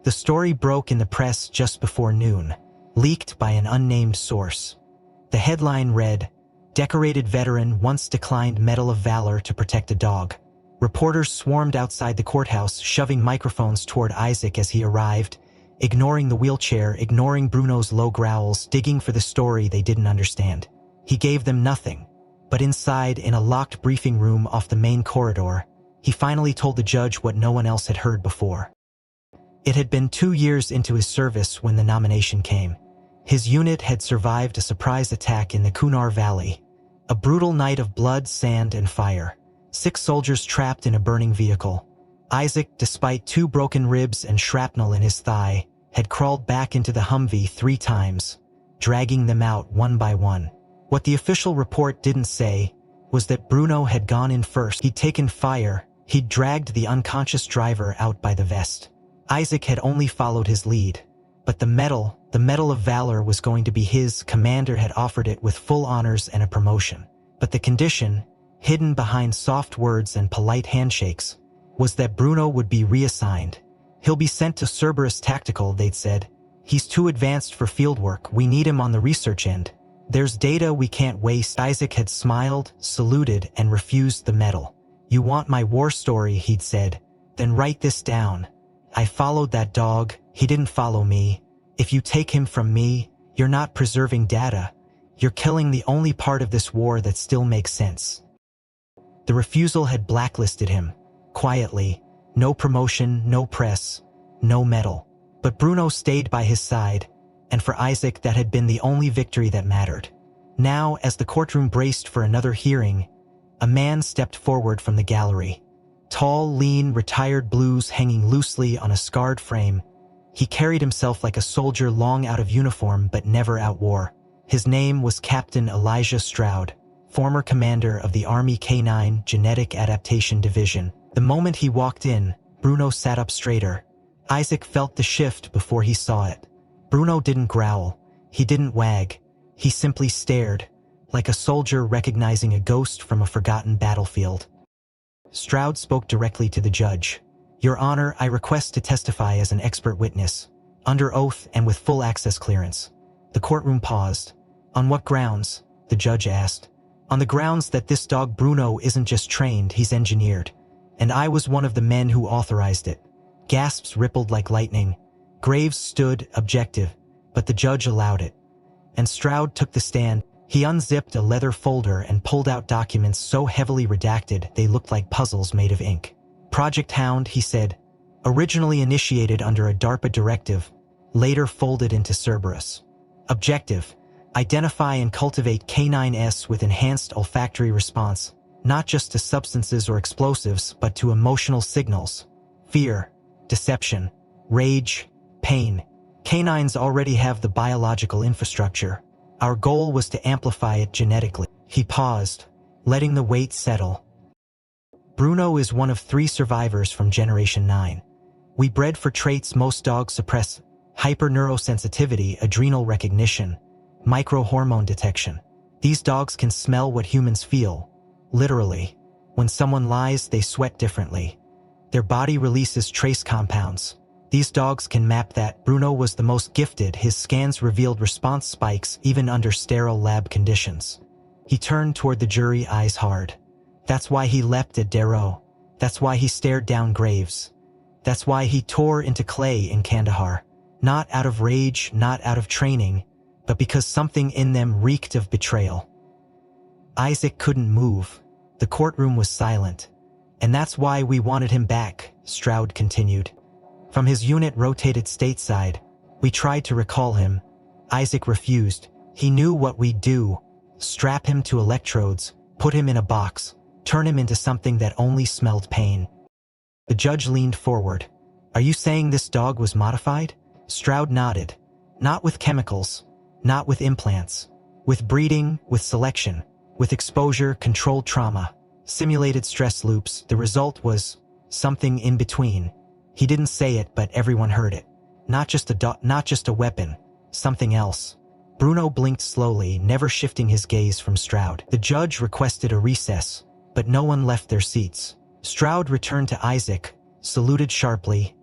The story broke in the press just before noon, leaked by an unnamed source. The headline read, "Decorated veteran once declined Medal of Valor to protect a dog." Reporters swarmed outside the courthouse, shoving microphones toward Isaac as he arrived, ignoring the wheelchair, ignoring Bruno's low growls, digging for the story they didn't understand. He gave them nothing. But inside, in a locked briefing room off the main corridor, he finally told the judge what no one else had heard before. It had been 2 years into his service when the nomination came. His unit had survived a surprise attack in the Kunar Valley, a brutal night of blood, sand, and fire. 6 soldiers trapped in a burning vehicle. Isaac, despite 2 broken ribs and shrapnel in his thigh, had crawled back into the Humvee 3 times, dragging them out one by one. What the official report didn't say was that Bruno had gone in first. He'd taken fire. He'd dragged the unconscious driver out by the vest. Isaac had only followed his lead. But the Medal of Valor was going to be his. Commander had offered it with full honors and a promotion. But the condition, hidden behind soft words and polite handshakes, was that Bruno would be reassigned. "He'll be sent to Cerberus Tactical," they'd said. "He's too advanced for fieldwork. We need him on the research end. There's data we can't waste." Isaac had smiled, saluted, and refused the medal. "You want my war story," he'd said. "Then write this down. I followed that dog. He didn't follow me. If you take him from me, you're not preserving data. You're killing the only part of this war that still makes sense." The refusal had blacklisted him. Quietly. No promotion, no press, no medal. But Bruno stayed by his side, and for Isaac that had been the only victory that mattered. Now, as the courtroom braced for another hearing, a man stepped forward from the gallery. Tall, lean, retired blues hanging loosely on a scarred frame. He carried himself like a soldier long out of uniform but never out war. His name was Captain Elijah Stroud, former commander of the Army K-9 Genetic Adaptation Division. The moment he walked in, Bruno sat up straighter. Isaac felt the shift before he saw it. Bruno didn't growl. He didn't wag. He simply stared, like a soldier recognizing a ghost from a forgotten battlefield. Stroud spoke directly to the judge. "Your Honor, I request to testify as an expert witness, under oath and with full access clearance." The courtroom paused. "On what grounds?" the judge asked. "On the grounds that this dog Bruno isn't just trained, he's engineered. And I was one of the men who authorized it." Gasps rippled like lightning. Graves stood, objective, but the judge allowed it. And Stroud took the stand. He unzipped a leather folder and pulled out documents so heavily redacted they looked like puzzles made of ink. "Project Hound," he said, "originally initiated under a DARPA directive, later folded into Cerberus. Objective: identify and cultivate K9s with enhanced olfactory response, not just to substances or explosives, but to emotional signals. Fear, deception, rage, pain. Canines already have the biological infrastructure. Our goal was to amplify it genetically." He paused, letting the weight settle. "Bruno is one of 3 survivors from Generation 9. We bred for traits most dogs suppress: hyperneurosensitivity, adrenal recognition, microhormone detection. These dogs can smell what humans feel, literally. When someone lies, they sweat differently. Their body releases trace compounds. These dogs can map that. Bruno was the most gifted. His scans revealed response spikes even under sterile lab conditions." He turned toward the jury, eyes hard. "That's why he leapt at Darrow. That's why he stared down Graves. That's why he tore into Clay in Kandahar. Not out of rage, not out of training, but because something in them reeked of betrayal." Isaac couldn't move. The courtroom was silent. "And that's why we wanted him back," Stroud continued. "From his unit rotated stateside. We tried to recall him. Isaac refused. He knew what we'd do. Strap him to electrodes, put him in a box, turn him into something that only smelled pain." The judge leaned forward. "Are you saying this dog was modified?" Stroud nodded. "Not with chemicals, not with implants. With breeding, with selection, with exposure, controlled trauma, simulated stress loops. The result was something in between. He didn't say it, but everyone heard it. Not just a weapon, something else." Bruno blinked slowly, never shifting his gaze from Stroud. The judge requested a recess, but no one left their seats. Stroud returned to Isaac, saluted sharply,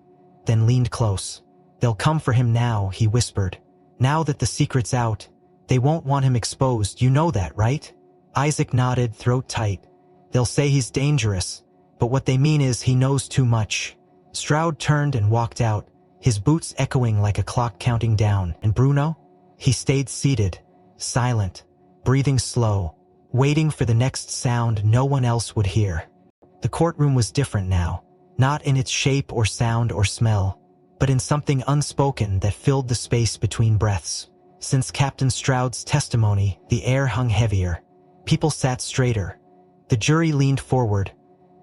then leaned close. "They'll come for him now," he whispered. "Now that the secret's out, they won't want him exposed, you know that, right?" Isaac nodded, throat tight. "They'll say he's dangerous, but what they mean is he knows too much." Stroud turned and walked out, his boots echoing like a clock counting down. And Bruno? He stayed seated, silent, breathing slow, waiting for the next sound no one else would hear. The courtroom was different now, not in its shape or sound or smell, but in something unspoken that filled the space between breaths. Since Captain Stroud's testimony, the air hung heavier. People sat straighter. The jury leaned forward,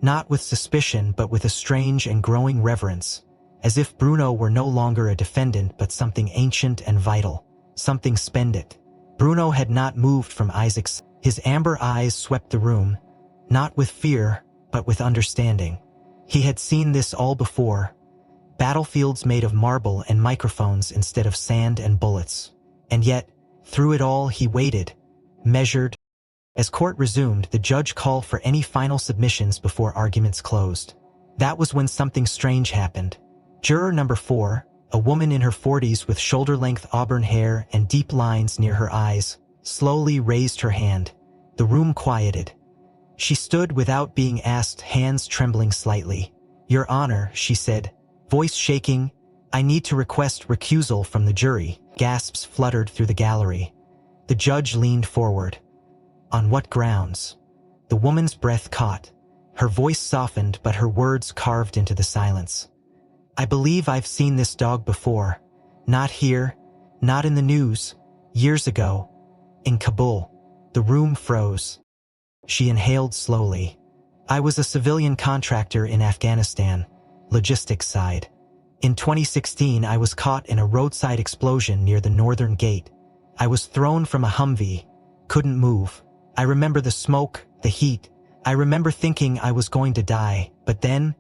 not with suspicion but with a strange and growing reverence, as if Bruno were no longer a defendant but something ancient and vital, something spended. Bruno had not moved from Isaac's. His amber eyes swept the room, not with fear, but with understanding. He had seen this all before, battlefields made of marble and microphones instead of sand and bullets. And yet, through it all he waited, measured. As court resumed, the judge called for any final submissions before arguments closed. That was when something strange happened. Juror number 4, a woman in her 40s with shoulder-length auburn hair and deep lines near her eyes, slowly raised her hand. The room quieted. She stood without being asked, hands trembling slightly. "Your Honor," she said, voice shaking, "I need to request recusal from the jury." Gasps fluttered through the gallery. The judge leaned forward. "On what grounds?" The woman's breath caught. Her voice softened, but her words carved into the silence. "I believe I've seen this dog before. Not here, not in the news. Years ago. In Kabul." The room froze. She inhaled slowly. "I was a civilian contractor in Afghanistan, logistics side. In 2016 I was caught in a roadside explosion near the northern gate. I was thrown from a Humvee, couldn't move. I remember the smoke, the heat. I remember thinking I was going to die, but then..."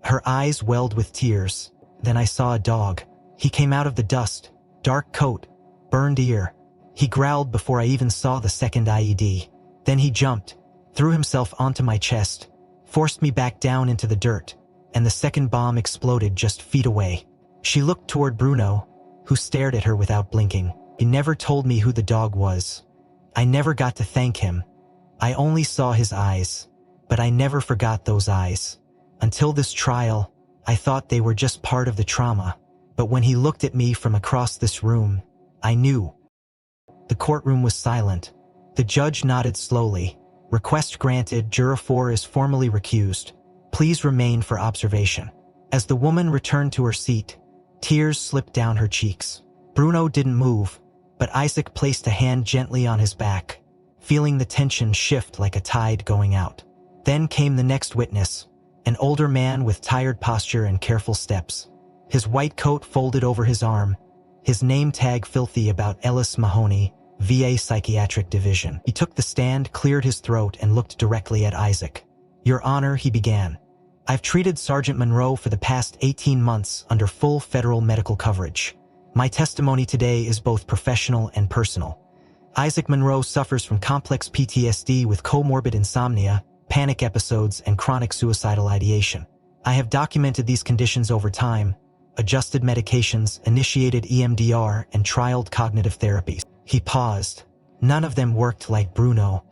Her eyes welled with tears. "Then I saw a dog. He came out of the dust, dark coat, burned ear. He growled before I even saw the second IED. Then he jumped, threw himself onto my chest, forced me back down into the dirt, and the second bomb exploded just feet away." She looked toward Bruno, who stared at her without blinking. "He never told me who the dog was. I never got to thank him. I only saw his eyes, but I never forgot those eyes. Until this trial, I thought they were just part of the trauma. But when he looked at me from across this room, I knew." The courtroom was silent. The judge nodded slowly. "Request granted. Juror 4 is formally recused. Please remain for observation." As the woman returned to her seat, tears slipped down her cheeks. Bruno didn't move, but Isaac placed a hand gently on his back, feeling the tension shift like a tide going out. Then came the next witness, an older man with tired posture and careful steps. His white coat folded over his arm, his name tag filthy about Ellis Mahoney, VA Psychiatric Division. He took the stand, cleared his throat, and looked directly at Isaac. "Your Honor," he began, "I've treated Sergeant Monroe for the past 18 months under full federal medical coverage. My testimony today is both professional and personal. Isaac Monroe suffers from complex PTSD with comorbid insomnia, panic episodes, and chronic suicidal ideation. I have documented these conditions over time, adjusted medications, initiated EMDR, and trialed cognitive therapies." He paused. None of them worked like Bruno.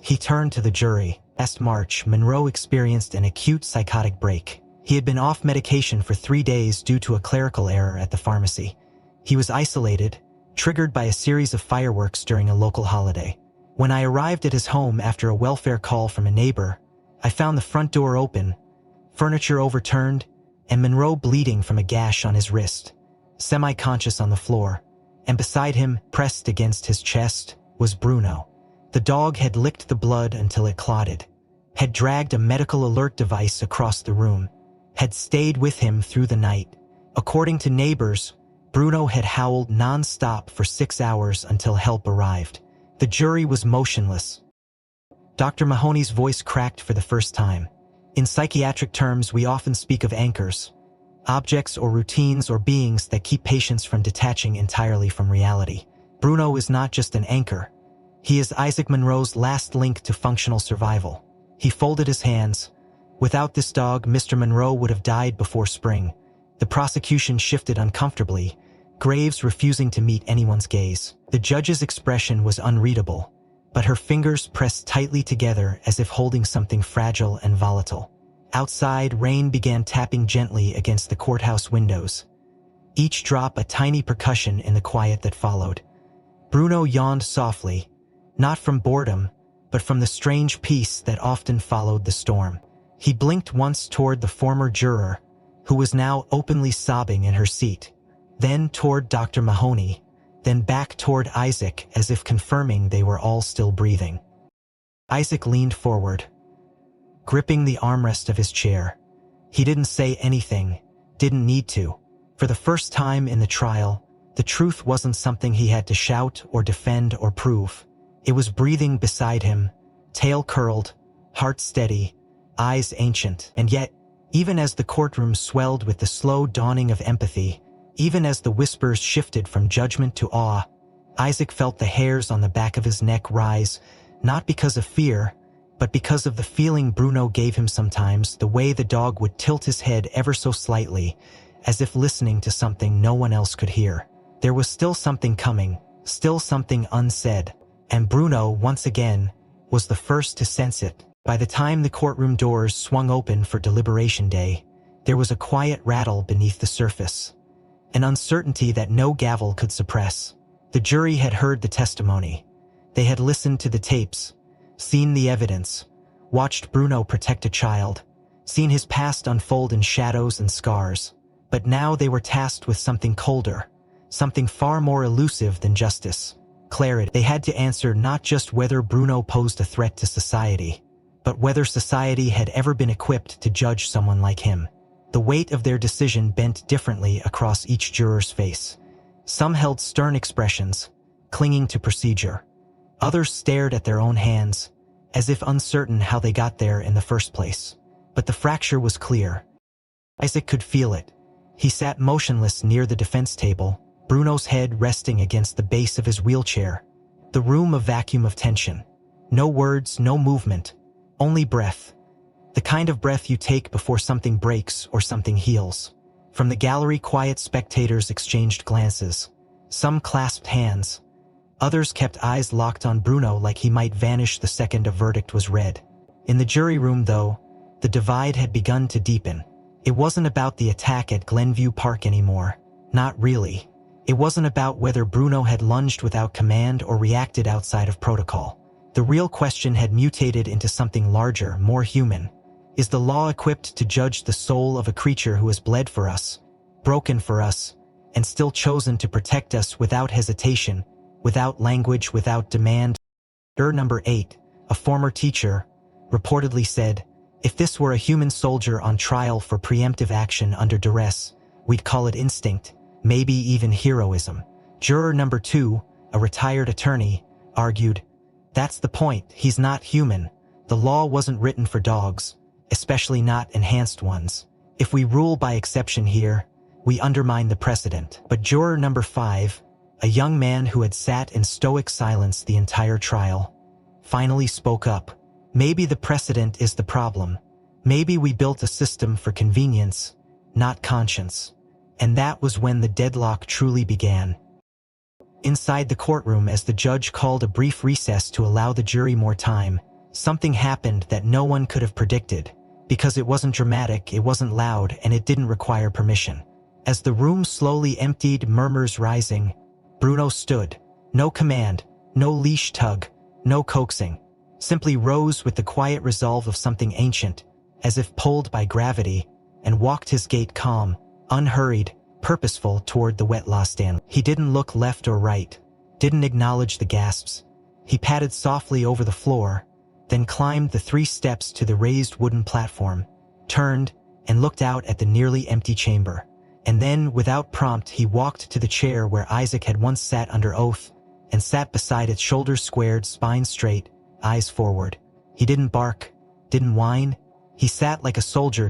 He turned to the jury. Last March, Monroe experienced an acute psychotic break. He had been off medication for 3 days due to a clerical error at the pharmacy. He was isolated, triggered by a series of fireworks during a local holiday. When I arrived at his home after a welfare call from a neighbor, I found the front door open, furniture overturned, and Monroe bleeding from a gash on his wrist, semi-conscious on the floor. And beside him, pressed against his chest, was Bruno. The dog had licked the blood until it clotted, had dragged a medical alert device across the room, had stayed with him through the night. According to neighbors, Bruno had howled non-stop for 6 hours until help arrived. The jury was motionless. Dr. Mahoney's voice cracked for the first time. "In psychiatric terms, we often speak of anchors, objects or routines or beings that keep patients from detaching entirely from reality. Bruno is not just an anchor. He is Isaac Monroe's last link to functional survival." He folded his hands. "Without this dog, Mr. Monroe would have died before spring. The prosecution shifted uncomfortably, Graves refusing to meet anyone's gaze. The judge's expression was unreadable, but her fingers pressed tightly together as if holding something fragile and volatile. Outside, rain began tapping gently against the courthouse windows, each drop a tiny percussion in the quiet that followed. Bruno yawned softly, not from boredom, but from the strange peace that often followed the storm. He blinked once toward the former juror, who was now openly sobbing in her seat, then toward Dr. Mahoney, then back toward Isaac as if confirming they were all still breathing. Isaac leaned forward, gripping the armrest of his chair. He didn't say anything, didn't need to. For the first time in the trial, the truth wasn't something he had to shout or defend or prove. It was breathing beside him, tail curled, heart steady, eyes ancient. And yet, even as the courtroom swelled with the slow dawning of empathy, even as the whispers shifted from judgment to awe, Isaac felt the hairs on the back of his neck rise, not because of fear, but because of the feeling Bruno gave him sometimes, the way the dog would tilt his head ever so slightly, as if listening to something no one else could hear. There was still something coming, still something unsaid, and Bruno, once again, was the first to sense it. By the time the courtroom doors swung open for deliberation day, there was a quiet rattle beneath the surface, an uncertainty that no gavel could suppress. The jury had heard the testimony. They had listened to the tapes, seen the evidence, watched Bruno protect a child, seen his past unfold in shadows and scars. But now they were tasked with something colder, something far more elusive than justice, clarity. They had to answer not just whether Bruno posed a threat to society, but whether society had ever been equipped to judge someone like him. The weight of their decision bent differently across each juror's face. Some held stern expressions, clinging to procedure. Others stared at their own hands, as if uncertain how they got there in the first place. But the fracture was clear. Isaac could feel it. He sat motionless near the defense table, Bruno's head resting against the base of his wheelchair. The room a vacuum of tension. No words, no movement, only breath. The kind of breath you take before something breaks or something heals. From the gallery, quiet spectators exchanged glances. Some clasped hands. Others kept eyes locked on Bruno like he might vanish the second a verdict was read. In the jury room, though, the divide had begun to deepen. It wasn't about the attack at Glenview Park anymore. Not really. It wasn't about whether Bruno had lunged without command or reacted outside of protocol. The real question had mutated into something larger, more human. Is the law equipped to judge the soul of a creature who has bled for us, broken for us, and still chosen to protect us without hesitation, without language, without demand? Number 8, a former teacher, reportedly said, "If this were a human soldier on trial for preemptive action under duress, we'd call it instinct, maybe even heroism." Juror number 2, a retired attorney, argued, "That's the point, he's not human. The law wasn't written for dogs, especially not enhanced ones. If we rule by exception here, we undermine the precedent." But juror number 5, a young man who had sat in stoic silence the entire trial, finally spoke up. "Maybe the precedent is the problem. Maybe we built a system for convenience, not conscience." And that was when the deadlock truly began. Inside the courtroom, as the judge called a brief recess to allow the jury more time, something happened that no one could have predicted, because it wasn't dramatic, it wasn't loud, and it didn't require permission. As the room slowly emptied, murmurs rising, Bruno stood. No command, no leash tug, no coaxing. Simply rose with the quiet resolve of something ancient, as if pulled by gravity, and walked his gait calm, unhurried, purposeful toward the wet law stand. He didn't look left or right, didn't acknowledge the gasps. He padded softly over the floor, then climbed the 3 steps to the raised wooden platform, turned, and looked out at the nearly empty chamber. And then, without prompt, he walked to the chair where Isaac had once sat under oath, and sat beside it, shoulders squared, spine straight, eyes forward. He didn't bark, didn't whine. He sat like a soldier.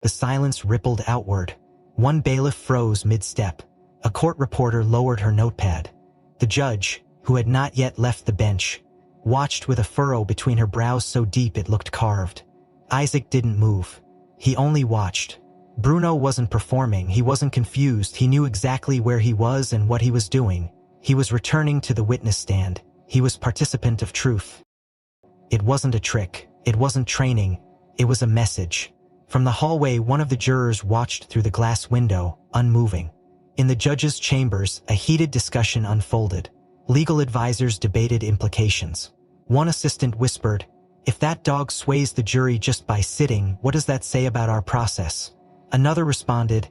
The silence rippled outward. One bailiff froze mid-step. A court reporter lowered her notepad. The judge, who had not yet left the bench, watched with a furrow between her brows so deep it looked carved. Isaac didn't move. He only watched. Bruno wasn't performing, he wasn't confused, he knew exactly where he was and what he was doing. He was returning to the witness stand. He was participant of truth. It wasn't a trick. It wasn't training. It was a message. From the hallway, one of the jurors watched through the glass window, unmoving. In the judge's chambers, a heated discussion unfolded. Legal advisors debated implications. One assistant whispered, "If that dog sways the jury just by sitting, what does that say about our process?" Another responded,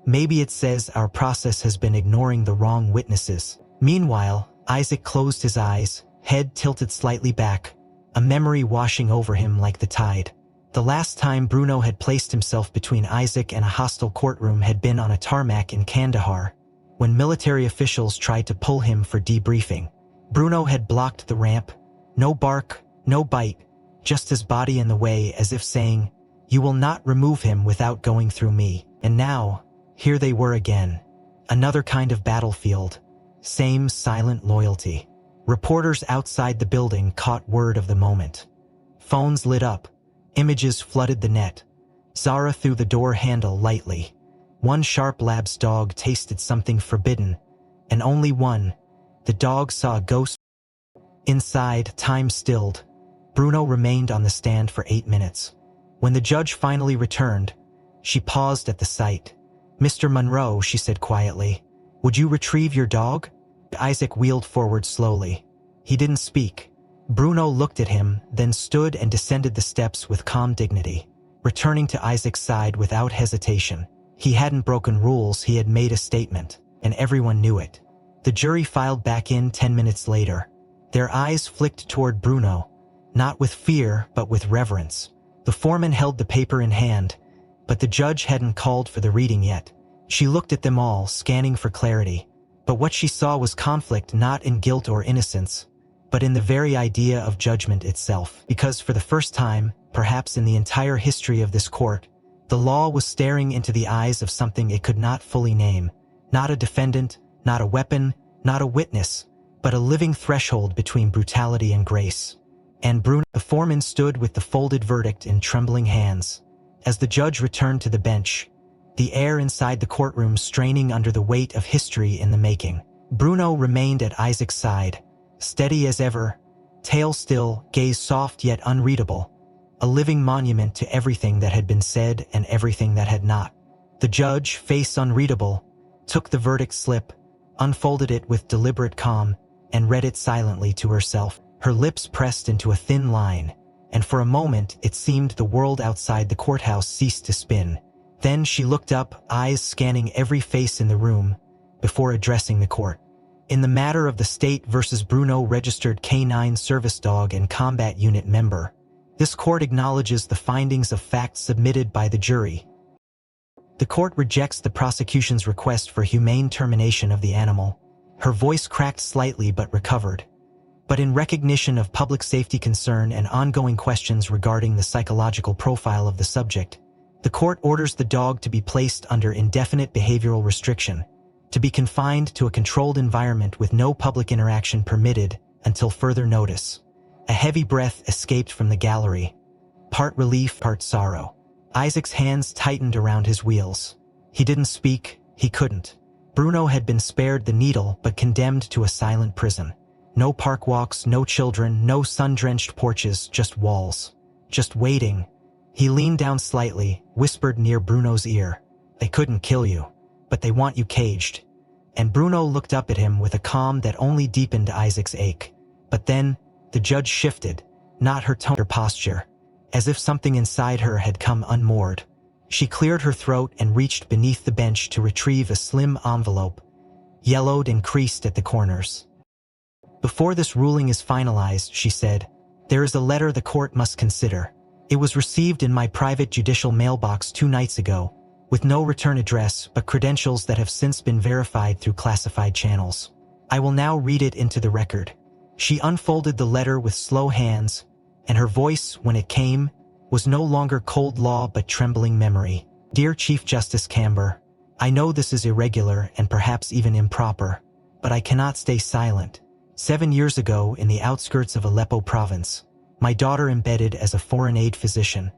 "Maybe it says our process has been ignoring the wrong witnesses." Meanwhile, Isaac closed his eyes, head tilted slightly back, a memory washing over him like the tide. The last time Bruno had placed himself between Isaac and a hostile courtroom had been on a tarmac in Kandahar, when military officials tried to pull him for debriefing. Bruno had blocked the ramp. No bark, no bite, just his body in the way, as if saying, "You will not remove him without going through me." And now, here they were again. Another kind of battlefield. Same silent loyalty. Reporters outside the building caught word of the moment. Phones lit up. Images flooded the net. Zara threw the door handle lightly. One sharp lab's dog tasted something forbidden, and only one. The dog saw a ghost. Inside, time stilled. Bruno remained on the stand for 8 minutes. When the judge finally returned, she paused at the sight. "Mr. Monroe," she said quietly, "would you retrieve your dog?" Isaac wheeled forward slowly. He didn't speak. Bruno looked at him, then stood and descended the steps with calm dignity, returning to Isaac's side without hesitation. He hadn't broken rules, he had made a statement, and everyone knew it. The jury filed back in 10 minutes later. Their eyes flicked toward Bruno, not with fear, but with reverence. The foreman held the paper in hand, but the judge hadn't called for the reading yet. She looked at them all, scanning for clarity. But what she saw was conflict, not in guilt or innocence, but in the very idea of judgment itself. Because for the first time, perhaps in the entire history of this court, the law was staring into the eyes of something it could not fully name. Not a defendant, not a weapon, not a witness, but a living threshold between brutality and grace. And Bruno, the foreman, stood with the folded verdict in trembling hands. As the judge returned to the bench, the air inside the courtroom straining under the weight of history in the making. Bruno remained at Isaac's side, steady as ever, tail still, gaze soft yet unreadable, a living monument to everything that had been said and everything that had not. The judge, face unreadable, took the verdict slip, unfolded it with deliberate calm, and read it silently to herself. Her lips pressed into a thin line, and for a moment it seemed the world outside the courthouse ceased to spin. Then she looked up, eyes scanning every face in the room, before addressing the court. In the matter of the State versus Bruno, registered K-9 service dog and combat unit member, this court acknowledges the findings of fact submitted by the jury. The court rejects the prosecution's request for humane termination of the animal. Her voice cracked slightly but recovered. But in recognition of public safety concern and ongoing questions regarding the psychological profile of the subject, the court orders the dog to be placed under indefinite behavioral restriction, to be confined to a controlled environment with no public interaction permitted until further notice. A heavy breath escaped from the gallery, part relief, part sorrow. Isaac's hands tightened around his wheels. He didn't speak, he couldn't. Bruno had been spared the needle but condemned to a silent prison. No park walks, no children, no sun-drenched porches, just walls. Just waiting. He leaned down slightly, whispered near Bruno's ear, "They couldn't kill you, but they want you caged." And Bruno looked up at him with a calm that only deepened Isaac's ache. But then, the judge shifted, not her tone, her posture, as if something inside her had come unmoored. She cleared her throat and reached beneath the bench to retrieve a slim envelope, yellowed and creased at the corners. "Before this ruling is finalized," she said, "there is a letter the court must consider. It was received in my private judicial mailbox 2 nights ago, with no return address but credentials that have since been verified through classified channels. I will now read it into the record." She unfolded the letter with slow hands, and her voice, when it came, was no longer cold law but trembling memory. "Dear Chief Justice Camber, I know this is irregular and perhaps even improper, but I cannot stay silent. 7 years ago, in the outskirts of Aleppo province, my daughter, embedded as a foreign aid physician,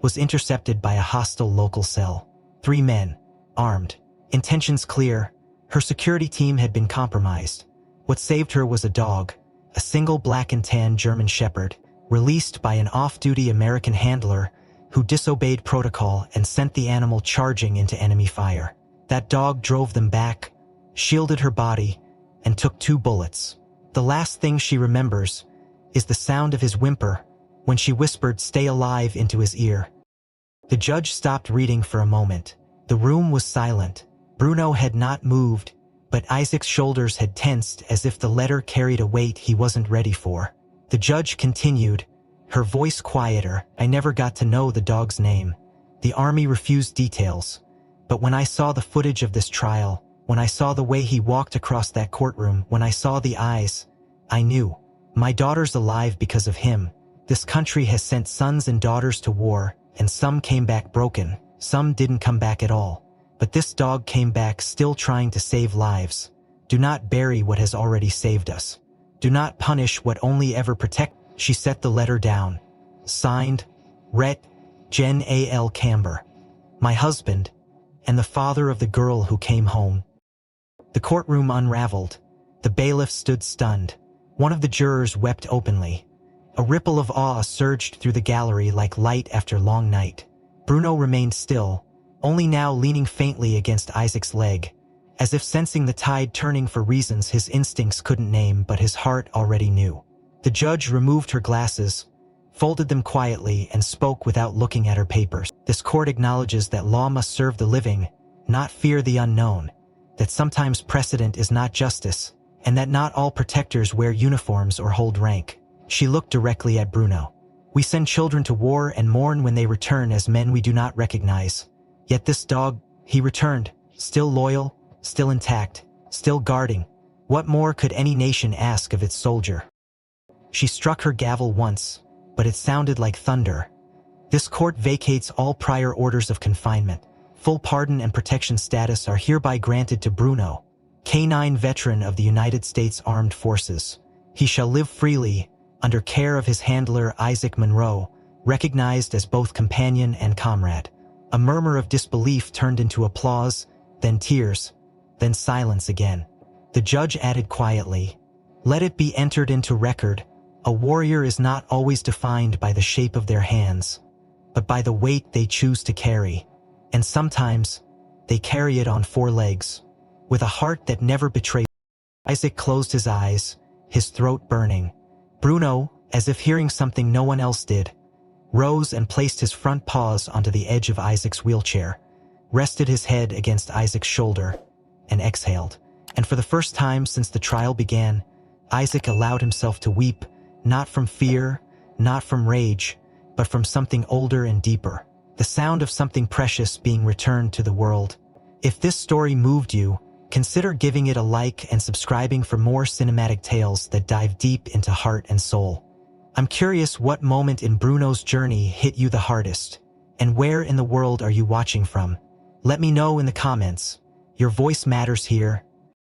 was intercepted by a hostile local cell. 3 men, armed, intentions clear. Her security team had been compromised. What saved her was a dog, a single black and tan German shepherd, released by an off-duty American handler who disobeyed protocol and sent the animal charging into enemy fire. That dog drove them back, shielded her body, and took 2 bullets. The last thing she remembers is the sound of his whimper when she whispered "Stay alive" into his ear. The judge stopped reading for a moment. The room was silent. Bruno had not moved, but Isaac's shoulders had tensed as if the letter carried a weight he wasn't ready for. The judge continued, her voice quieter. "I never got to know the dog's name. The army refused details. But when I saw the footage of this trial, when I saw the way he walked across that courtroom, when I saw the eyes, I knew. My daughter's alive because of him. This country has sent sons and daughters to war, and some came back broken, some didn't come back at all. But this dog came back still trying to save lives. Do not bury what has already saved us. Do not punish what only ever protect." She set the letter down. Signed, Rhett Jen A. L. Camber. My husband, and the father of the girl who came home. The courtroom unraveled. The bailiff stood stunned. One of the jurors wept openly. A ripple of awe surged through the gallery like light after long night. Bruno remained still, only now leaning faintly against Isaac's leg, as if sensing the tide turning for reasons his instincts couldn't name but his heart already knew. The judge removed her glasses, folded them quietly, and spoke without looking at her papers. "This court acknowledges that law must serve the living, not fear the unknown, that sometimes precedent is not justice, and that not all protectors wear uniforms or hold rank." She looked directly at Bruno. "We send children to war and mourn when they return as men we do not recognize. Yet this dog, he returned, still loyal, still intact, still guarding. What more could any nation ask of its soldier?" She struck her gavel once, but it sounded like thunder. "This court vacates all prior orders of confinement. Full pardon and protection status are hereby granted to Bruno, K-9 veteran of the United States Armed Forces. He shall live freely, under care of his handler Isaac Monroe, recognized as both companion and comrade." A murmur of disbelief turned into applause, then tears, then silence again. The judge added quietly, "Let it be entered into record, a warrior is not always defined by the shape of their hands, but by the weight they choose to carry. And sometimes, they carry it on 4 legs, with a heart that never betrays." Isaac closed his eyes, his throat burning. Bruno, as if hearing something no one else did, rose and placed his front paws onto the edge of Isaac's wheelchair, rested his head against Isaac's shoulder, and exhaled. And for the first time since the trial began, Isaac allowed himself to weep, not from fear, not from rage, but from something older and deeper. The sound of something precious being returned to the world. If this story moved you, consider giving it a like and subscribing for more cinematic tales that dive deep into heart and soul. I'm curious what moment in Bruno's journey hit you the hardest, and where in the world are you watching from? Let me know in the comments. Your voice matters here,